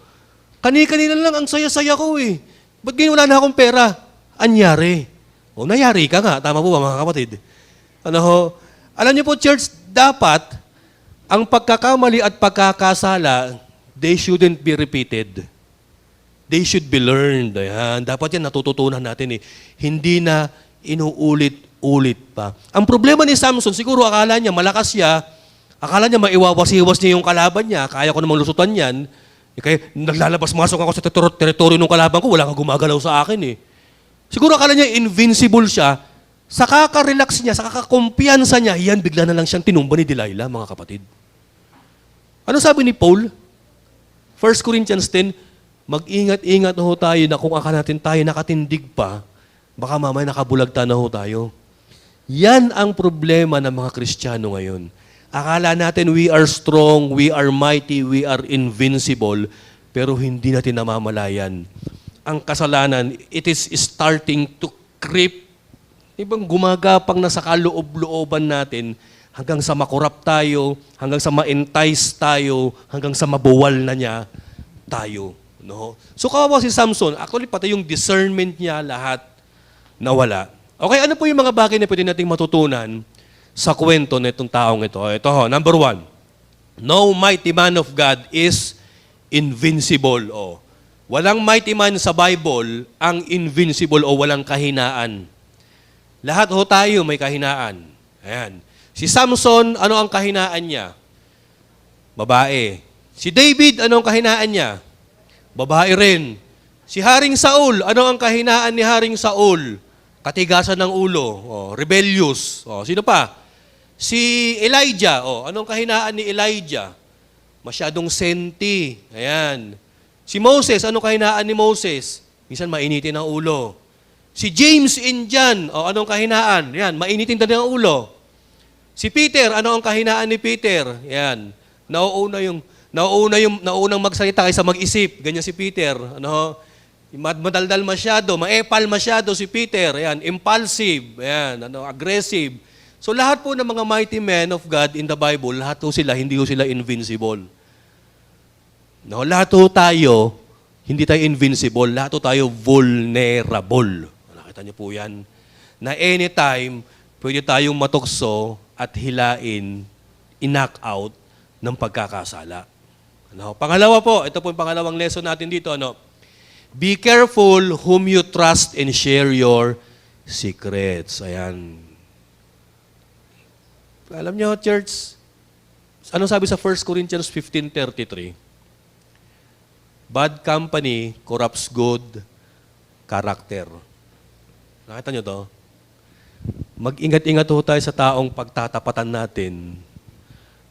Kani-kanina lang, ang saya-saya ko eh. Ba't ganun, wala na akong pera? Anyari. O, nayari ka nga. Tama po ba, mga kapatid? Alam niyo po, church, dapat ang pagkakamali at pagkakasala, they shouldn't be repeated. They should be learned. Ayan. Dapat yan natututunan natin eh. Hindi na inuulit-ulit pa. Ang problema ni Samson, siguro akala niya malakas siya, akala niya maiwawas-iwas niya yung kalaban niya, kaya ko namang lusutan yan. Kaya naglalabas-masok ako sa teritoryo ng kalaban ko, wala kang gumagalaw sa akin eh. Siguro akala niya invincible siya, sa kaka-relax niya, sa kaka-kumpiyansa niya, yan, bigla na lang siyang tinumba ni Delilah, mga kapatid. Ano sabi ni Paul? 1 Corinthians 10, mag-ingat-ingat na ho tayo na kung akala natin tayo nakatindig pa, baka mamaya nakabulagta na ho tayo. Yan ang problema ng mga Kristiyano ngayon. Akala natin we are strong, we are mighty, we are invincible, pero hindi natin namamalayan. Ang kasalanan, it is starting to creep. Ibang gumagapang na sa kaloob-looban natin hanggang sa makurap tayo, hanggang sa ma-entice tayo, hanggang sa mabuwal na niya tayo. No? So kawawa si Samson, actually pati yung discernment niya lahat nawala. Okay, ano po yung mga bagay na pwede nating matutunan sa kwento na itong taong ito? Ito ho, number 1. No mighty man of God is invincible. Walang mighty man sa Bible ang invincible o walang kahinaan. Lahat ho tayo may kahinaan. Ayan. Si Samson, ano ang kahinaan niya? Babae. Si David, ano ang kahinaan niya? Babae rin. Si Haring Saul, ano ang kahinaan ni Haring Saul? Katigasan ng ulo. Rebellious. Sino pa? Si Elijah. Anong kahinaan ni Elijah? Masyadong senti. Ayan. Si Moses, anong kahinaan ni Moses? Minsan mainitin ang ulo. Si James Indian, anong kahinaan? Yan, mainitin din ang ulo. Si Peter, ano ang kahinaan ni Peter? Yan, naunang magsalita kaysa mag-isip. Ganyan si Peter. Madaldal masyado, maepal masyado si Peter, ayan, impulsive, ayan, aggressive. So lahat po ng mga mighty men of God in the Bible, lahat po sila, hindi po sila invincible. No, lahat po tayo, hindi tayo invincible, lahat po tayo vulnerable. Nakita niyo po yan. Na anytime, pwede tayong matukso at hilain, knock out ng pagkakasala. Ano? Pangalawa po, ito po yung pangalawang lesson natin dito, be careful whom you trust and share your secrets. Ayan. Alam niyo, church, ano sabi sa 1 Corinthians 15:33? Bad company corrupts good character. Nakita niyo to? Mag-ingat-ingat ho tayo sa taong pagtatapatan natin,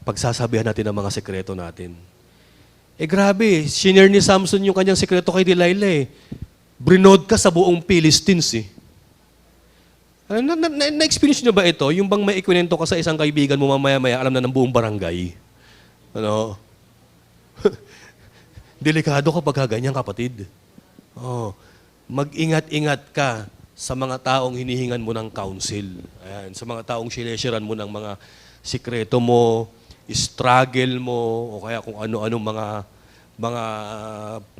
pagsasabihan natin ng mga sekreto natin. Grabe, shinare ni Samson yung kanyang sekreto kay Delilah eh. Brinod ka sa buong Philistines eh. Na-experience nyo ba ito? Yung bang may ikwento ka sa isang kaibigan mo mamaya-maya, alam na ng buong barangay? Ano? Delikado kapag ganyan, kapatid. Oh, mag-ingat-ingat ka sa mga taong hinihingan mo ng counsel. Ayan, sa mga taong sinesharean mo ng mga sikreto mo, struggle mo, o kaya kung ano-anong mga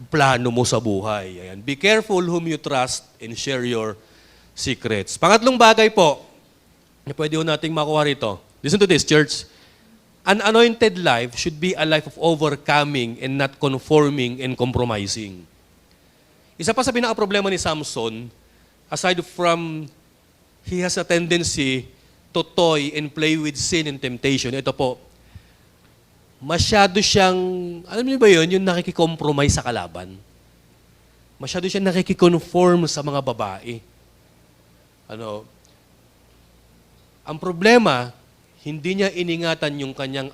plano mo sa buhay. Ayan. Be careful whom you trust and share your secrets. Pangatlong bagay po, na pwede ho nating makuha rito. Listen to this, church. An anointed life should be a life of overcoming and not conforming and compromising. Isa pa sa pinaka-problema ni Samson, aside from he has a tendency to toy and play with sin and temptation, ito po, masyado siyang, alam niyo ba yun, yung nakikicompromise sa kalaban. Masyado siyang nakikiconform sa mga babae. Ang problema, hindi niya iningatan yung kanyang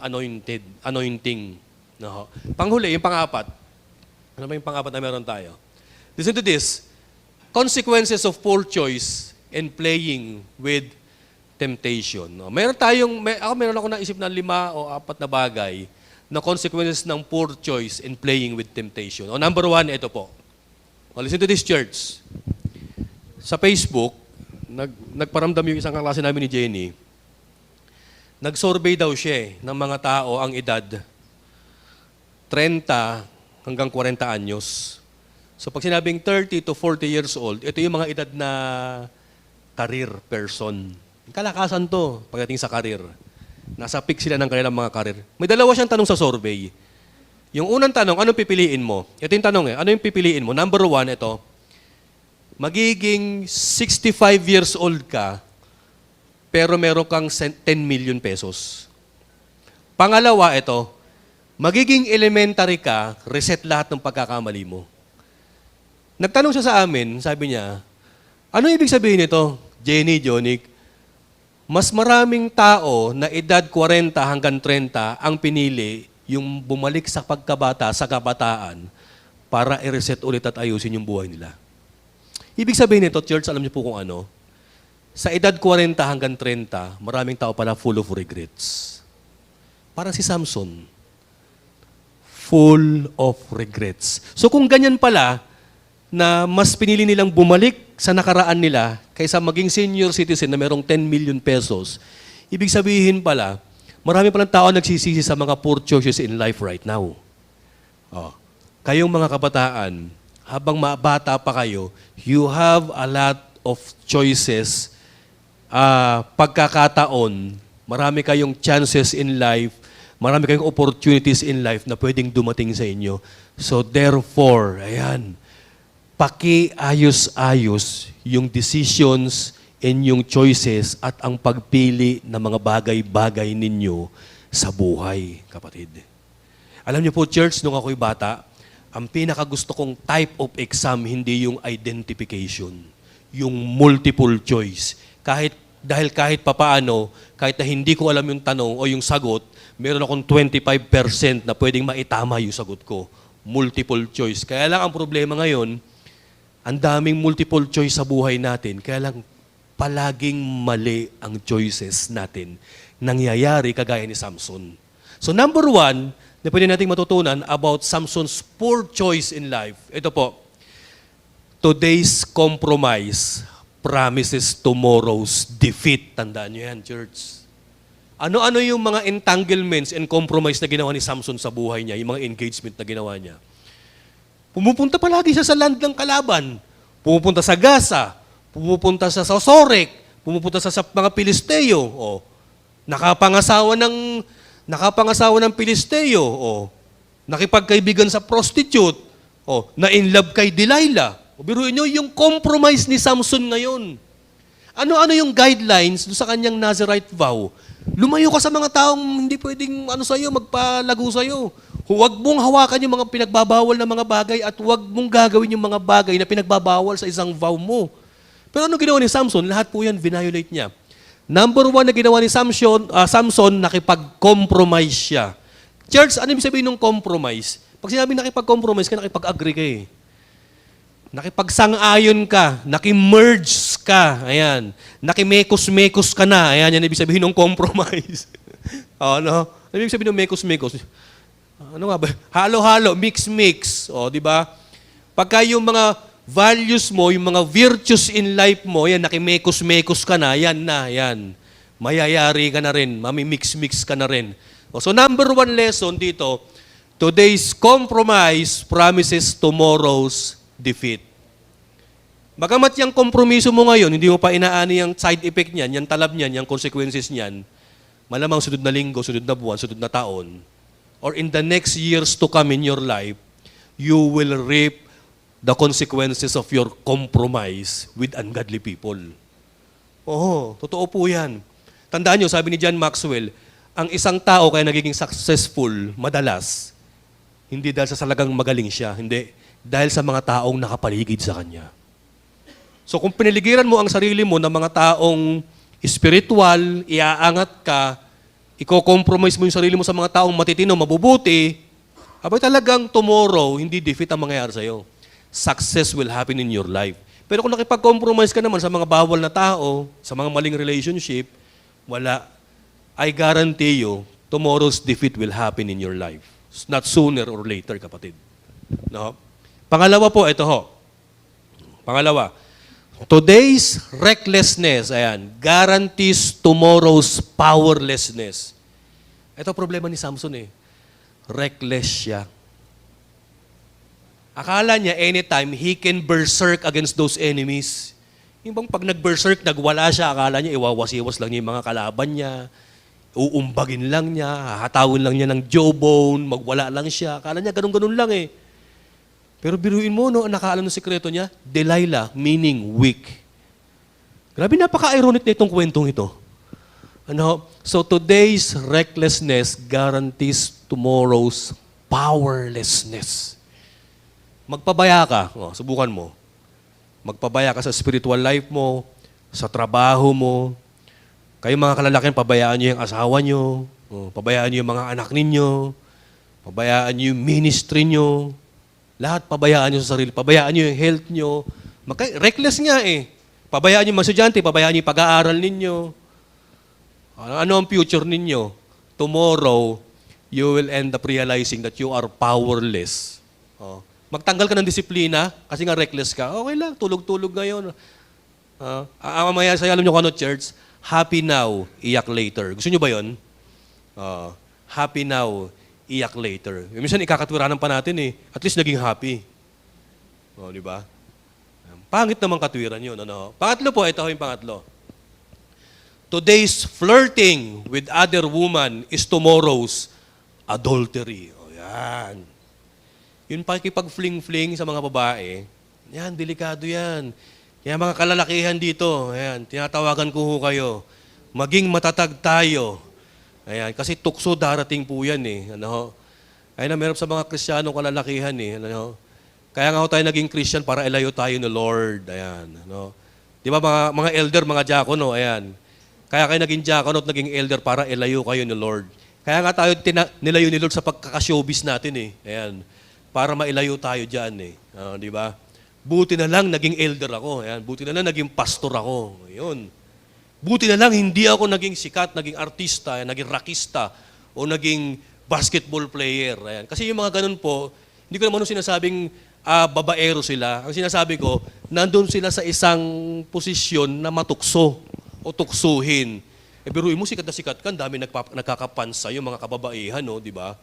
anointing. No? Panghuli, yung pang-apat. Ano ba yung pang-apat na meron tayo? Listen to this. Consequences of poor choice and playing with temptation. No? Meron ako naisip na 5 o 4 na bagay na consequences ng poor choice and playing with temptation. Number 1, ito po. Listen to this, church. Sa Facebook, nagparamdam yung isang kaklase namin ni Jenny. Nag-survey daw siya ng mga tao ang edad 30 hanggang 40 anyos. So pag sinabing 30 to 40 years old, ito yung mga edad na career person. Kalakasan to pagdating sa career. Nasa peak sila ng kanilang mga career. May dalawa siyang tanong sa survey. Yung unang tanong, anong pipiliin mo? Ito yung tanong ano yung pipiliin mo? Number 1, ito. Magiging 65 years old ka, pero meron kang 10 million pesos. Pangalawa, ito. Magiging elementary ka, reset lahat ng pagkakamali mo. Nagtanong siya sa amin, sabi niya, ano ibig sabihin nito, Jenny, Jonic? Mas maraming tao na edad 40 hanggang 30 ang pinili yung bumalik sa pagkabata, sa kabataan, para i-reset ulit at ayusin yung buhay nila. Ibig sabihin nito, church, alam niyo po kung ano? Sa edad 40 hanggang 30, maraming tao pala full of regrets. Parang si Samson. Full of regrets. So kung ganyan pala, na mas pinili nilang bumalik sa nakaraan nila kaysa maging senior citizen na merong 10 million pesos, ibig sabihin pala, marami palang tao nagsisisi sa mga poor choices in life right now. Kayong mga kabataan, habang bata pa kayo, you have a lot of choices, pagkakataon, marami kayong chances in life, marami kayong opportunities in life na pwedeng dumating sa inyo. So therefore, ayan, pakiayos-ayos yung decisions and yung choices at ang pagpili ng mga bagay-bagay ninyo sa buhay, kapatid. Alam niyo po, church, nung ako'y bata, ang pinakagusto kong type of exam, hindi yung identification, yung multiple choice. Dahil kahit papaano, kahit na hindi ko alam yung tanong o yung sagot, meron akong 25% na pwedeng maitama yung sagot ko. Multiple choice. Kaya lang ang problema ngayon, ang daming multiple choice sa buhay natin, kaya lang palaging mali ang choices natin. Nangyayari kagaya ni Samson. So number 1, na pwede nating matutunan about Samson's poor choice in life. Ito po, Today's compromise promises tomorrow's defeat. Tandaan nyo yan, church. Ano-ano yung mga entanglements and compromise na ginawa ni Samson sa buhay niya, yung mga engagement na ginawa niya? Pumupunta palagi siya sa land ng kalaban. Pumupunta sa Gaza, pumupunta sa Sorek, pumupunta sa mga Pilisteo. O, nakapangasawa ng Pilisteo. O, nakipagkaibigan sa prostitute. O, na-inlove kay Delilah. O, biruin nyo yung compromise ni Samson ngayon. Ano-ano yung guidelines doon sa kanyang Nazirite vow? Lumayo ka sa mga taong hindi pwedeng magpalago sa'yo. Huwag mong hawakan yung mga pinagbabawal na mga bagay at huwag mong gagawin yung mga bagay na pinagbabawal sa isang vow mo. Pero ano ginawa ni Samson? Lahat po yan, violate niya. Number 1 na ginawa ni Samson, nakipag-compromise siya. Church, ano ibig sabihin ng compromise? Pag sinabi nakipag-compromise ka, nakipag-agree ka eh. Nakipagsang-ayon ka, nakimerge ka, ayan. Nakimekos-mekos ka na, ayan, yan ibig sabihin ng compromise. Ano? Ano ibig sabihin ng mekos-mekos? Ano nga ba? Halo-halo, mix-mix. O, di ba? Pagka yung mga values mo, yung mga virtues in life mo, yan, nakimekos-mekos ka na, yan na, yan. Mayayari ka na rin, mamimix-mix ka na rin. O, so, number 1 lesson dito, today's compromise promises tomorrow's defeat. Bagamat yung kompromiso mo ngayon, hindi mo pa inaani yung side effect niyan, yung talab niyan, yung consequences niyan, malamang sunod na linggo, sunod na buwan, sunod na taon, or in the next years to come in your life, you will reap the consequences of your compromise with ungodly people. Oo, totoo po yan. Tandaan nyo, sabi ni John Maxwell, ang isang tao kaya nagiging successful, madalas, hindi dahil sa talagang magaling siya, hindi, dahil sa mga taong nakapaligid sa kanya. So kung piniligiran mo ang sarili mo ng mga taong spiritual, iaangat ka, i-compromise mo yung sarili mo sa mga taong matitino, mabubuti, abay talagang tomorrow, hindi defeat ang mangyayari sa'yo. Success will happen in your life. Pero kung nakipag-compromise ka naman sa mga bawal na tao, sa mga maling relationship, wala. I guarantee you, tomorrow's defeat will happen in your life. Not sooner or later, kapatid. No? Pangalawa po, ito ho. Pangalawa, today's recklessness, ayan, guarantees tomorrow's powerlessness. Ito problema ni Samson eh. Reckless siya. Akala niya anytime he can berserk against those enemies. Yung bang pag nag-berserk, nagwala siya, akala niya iwawasiwas lang niya yung mga kalaban niya, uumbagin lang niya, hahatawin lang niya ng jawbone, magwala lang siya. Akala niya ganun-ganun lang eh. Pero biruin mo, no, ang nakaalam ng sekreto niya, Delilah, meaning weak. Grabe, napaka-ironic na itong kwentong ito. Ano? So today's recklessness guarantees tomorrow's powerlessness. Magpabaya ka, subukan mo. Magpabaya ka sa spiritual life mo, sa trabaho mo. Kayo mga kalalakihan, pabayaan niyo yung asawa niyo, pabayaan niyo yung mga anak ninyo, pabayaan niyo yung ministry niyo. Lahat pabayaan nyo sa sarili, pabayaan nyo yung health nyo. Reckless nga eh. Pabayaan nyo yung mga estudyante, pabayaan nyo yung pag-aaral ninyo. Ano ang future ninyo? Tomorrow, you will end up realizing that you are powerless. Magtanggal ka ng disiplina, kasi nga reckless ka, okay lang, tulog-tulog ngayon. Mamaya sa'yo, alam nyo kung ano, church? Happy now, iyak later. Gusto nyo ba yun? Happy now, iyak later. Minsan ikakatwiranan pa natin eh. At least naging happy. Di ba? Pangit naman katwiran yun. Ano? Pangatlo po, ito yung pangatlo. Today's flirting with other woman is tomorrow's adultery. O yan. Yung pakikipag-fling-fling sa mga babae, yan, delikado yan. Kaya mga kalalakihan dito, ayan, tinatawagan ko ho kayo, maging matatag tayo. Ayan, kasi tukso darating po yan eh. Ano? Ayun na, meron sa mga Kristiyanong kalalakihan eh. Ano? Kaya nga ho tayo naging Christian para ilayo tayo ni Lord. Ayan. Ano? Di ba mga elder, mga diakono, ayan. Kaya kayo naging diakono at naging elder para ilayo kayo ni Lord. Kaya nga tayo nilayo ni Lord sa pagkakashowbiz natin eh. Ayan. Para mailayo tayo dyan eh. Di ba? Buti na lang naging elder ako. Ayan. Buti na lang naging pastor ako. Ayun. Buti na lang hindi ako naging sikat, naging artista, naging rockista, o naging basketball player. Ayan. Kasi yung mga ganun po, hindi ko naman sinasabing babaero sila. Ang sinasabi ko, nandun sila sa isang posisyon na matukso o tuksuhin. Biruin mo, sikat na sikat ka, dami nagkakapansa yung mga kababaihan, no, di ba?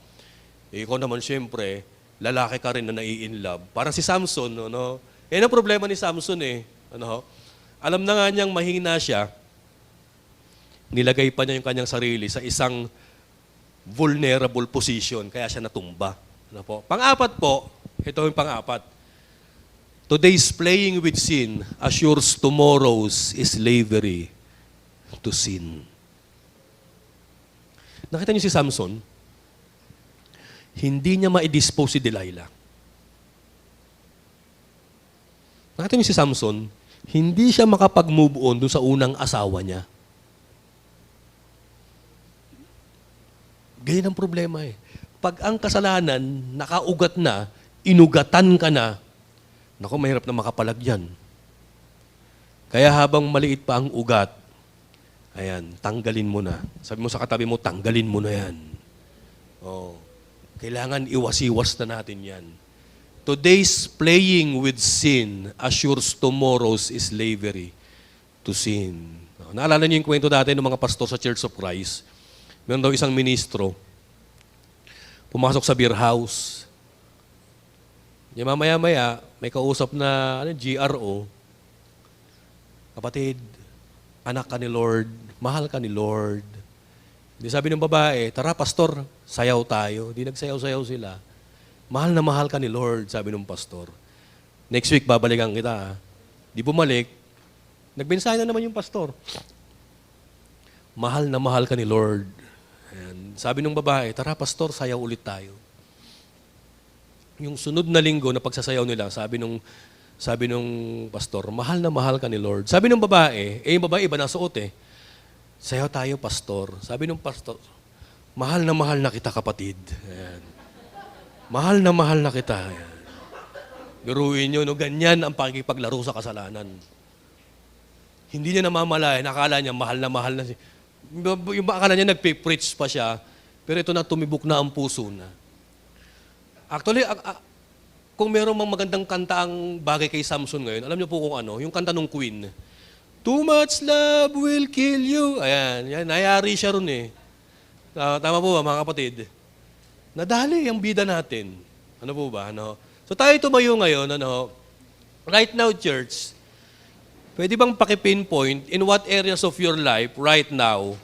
Ikaw naman, syempre, lalaki ka rin na nai-inlove. Parang si Samson, no? Yan ang problema ni Samson, eh. Ano? Alam na nga niyang mahina siya, nilagay pa niya yung kanyang sarili sa isang vulnerable position, kaya siya natumba. Ano po? Pang-apat po, ito yung pang-apat. Today's playing with sin assures tomorrow's slavery to sin. Nakita niyo si Samson, hindi niya ma-dispose si Delilah. Nakita niyo si Samson, hindi siya makapag-move on doon sa unang asawa niya. Ganyan ang problema eh. Pag ang kasalanan, nakaugat na, inugatan ka na, naku, mahirap na makapalagyan. Kaya habang maliit pa ang ugat, ayan, tanggalin mo na. Sabi mo sa katabi mo, tanggalin mo na yan. Oh, kailangan iwas-iwas na natin yan. Today's playing with sin assures tomorrow's slavery to sin. Naalala niyo yung kwento dati ng mga pastor sa Church of Christ? Meron daw isang ministro, pumasok sa beer house. Mamaya-maya, may kausap na GRO, kapatid, anak ka ni Lord, mahal ka ni Lord. Di sabi ng babae, tara pastor, sayaw tayo. Di nagsayaw-sayaw sila. Mahal na mahal ka ni Lord, sabi ng pastor. Next week, babalikan kita. Di bumalik, nagbensahe na naman yung pastor. Mahal na mahal ka ni Lord. Ayan. Sabi ng babae, tara pastor, sayaw ulit tayo. Yung sunod na linggo na pagsasayaw nila, sabi nung pastor, mahal na mahal ka ni Lord. Sabi ng babae, yung babae iba na suot eh. Sayaw tayo, pastor. Sabi ng pastor, mahal na kita, kapatid. Ayan. Mahal na kita. Ayan. Biruin nyo, no? Ganyan ang pakikipaglaro sa kasalanan. Hindi niya namamalayan, akala niya mahal na siya. Yung akala niya nagpe-preach pa siya, pero ito na tumibok na ang puso na. Actually, kung meron mang magandang kanta ang bagay kay Samson ngayon, alam niyo po kung ano, yung kanta ng Queen. Too much love will kill you. Ayan, yan, nayari siya ron eh. Tama po ba, mga kapatid? Nadali ang bida natin. Ano po ba? Ano? So tayo tumayo ngayon, ano? Right now, church, pwede bang paki-pinpoint in what areas of your life right now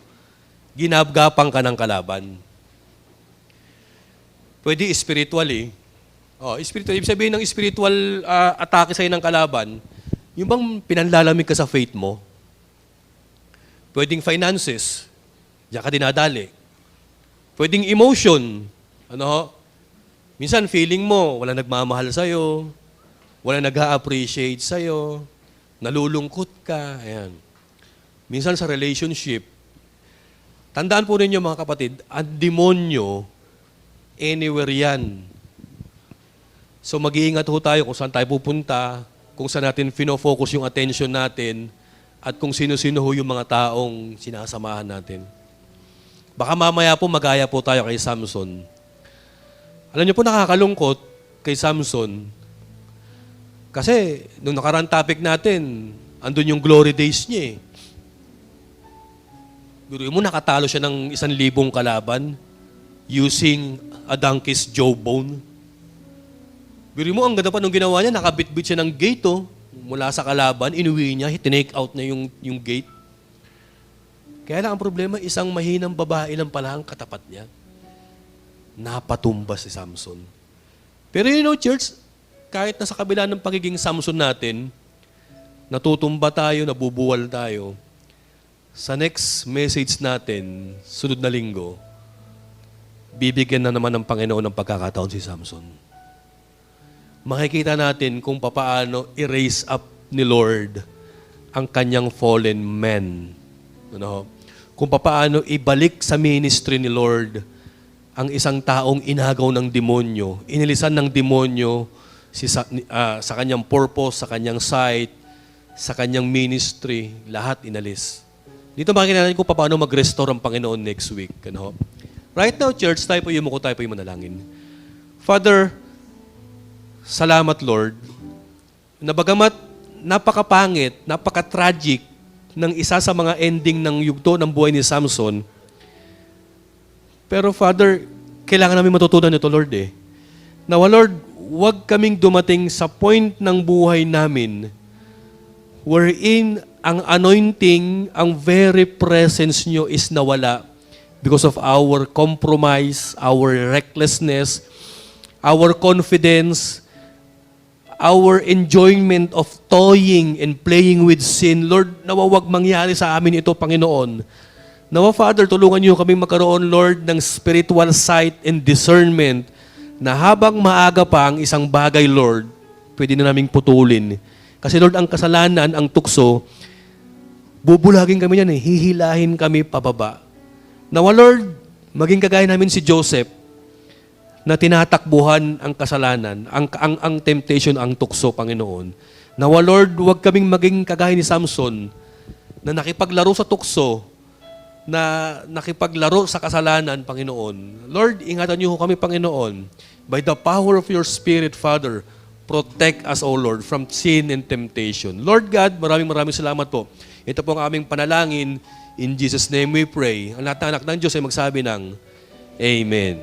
ginagapang ka ng kalaban? Pwede spiritually. Spiritual. Ibig sabihin ng spiritual atake sa'yo ng kalaban, yung bang pinanlalamig ka sa faith mo? Pwedeng finances, diyan ka dinadali. Pwedeng emotion. Ano? Minsan feeling mo, wala nagmamahal sa'yo, wala nag-a-appreciate sa'yo, nalulungkot ka. Ayan. Minsan sa relationship, tandaan po ninyo mga kapatid, ang demonyo, anywhere yan. So mag-iingat ho tayo kung saan tayo pupunta, kung saan natin fino-focus yung attention natin, at kung sino-sino ho yung mga taong sinasamahan natin. Baka mamaya po magaya po tayo kay Samson. Alam niyo po nakakalungkot kay Samson, kasi nung nakarang topic natin, andun yung glory days niya eh. Biruin mo, nakatalo siya ng 1,000 kalaban using a donkey's jawbone. Biruin mo, ang ganda pa nung ginawa niya, nakabitbit siya ng gate mula sa kalaban, inuwi niya, tinake out na yung gate. Kaya lang ang problema, isang mahinang babae lang pala ang katapat niya. Napatumba si Samson. Pero church, kahit nasa kabila ng pagiging Samson natin, natutumba tayo, nabubuwal tayo, sa next message natin, sunod na linggo, bibigyan na naman ng Panginoon ng pagkakataon si Samson. Makikita natin kung paano i-raise up ni Lord ang kanyang fallen men. Ano? Kung paano ibalik sa ministry ni Lord ang isang taong inagaw ng demonyo, inilisan ng demonyo sa kanyang purpose, sa kanyang sight, sa kanyang ministry, lahat inalis. Dito makikita natin kung paano mag-restore ang Panginoon next week. Ano? Right now, church, tayo po yumuko, tayo po yung manalangin. Father, salamat Lord, na bagamat napakapangit, napaka-tragic ng isa sa mga ending ng yugto ng buhay ni Samson, pero Father, kailangan namin matutunan ito, Lord eh. Nawa Lord, huwag kaming dumating sa point ng buhay namin wherein ang anointing, ang very presence nyo is nawala because of our compromise, our recklessness, our confidence, our enjoyment of toying and playing with sin. Lord, nawawag mangyari sa amin ito, Panginoon. Nawa, Father, tulungan niyo kami magkaroon, Lord, ng spiritual sight and discernment na habang maaga pa ang isang bagay, Lord, pwede na naming putulin. Kasi, Lord, ang kasalanan, ang tukso, bubulagin kami yan, hihilahin kami pababa. Nawa, Lord, maging kagaya namin si Joseph, na tinatakbuhan ang kasalanan, ang temptation, ang tukso, Panginoon. Nawa, Lord, huwag kaming maging kagaya ni Samson, na nakipaglaro sa tukso, na nakipaglaro sa kasalanan, Panginoon. Lord, ingatan niyo kami, Panginoon. By the power of your Spirit, Father, protect us, O Lord, from sin and temptation. Lord God, maraming salamat po. Ito po ang aming panalangin. In Jesus' name we pray. Ang lahat ng anak ng Diyos ay magsabi ng Amen.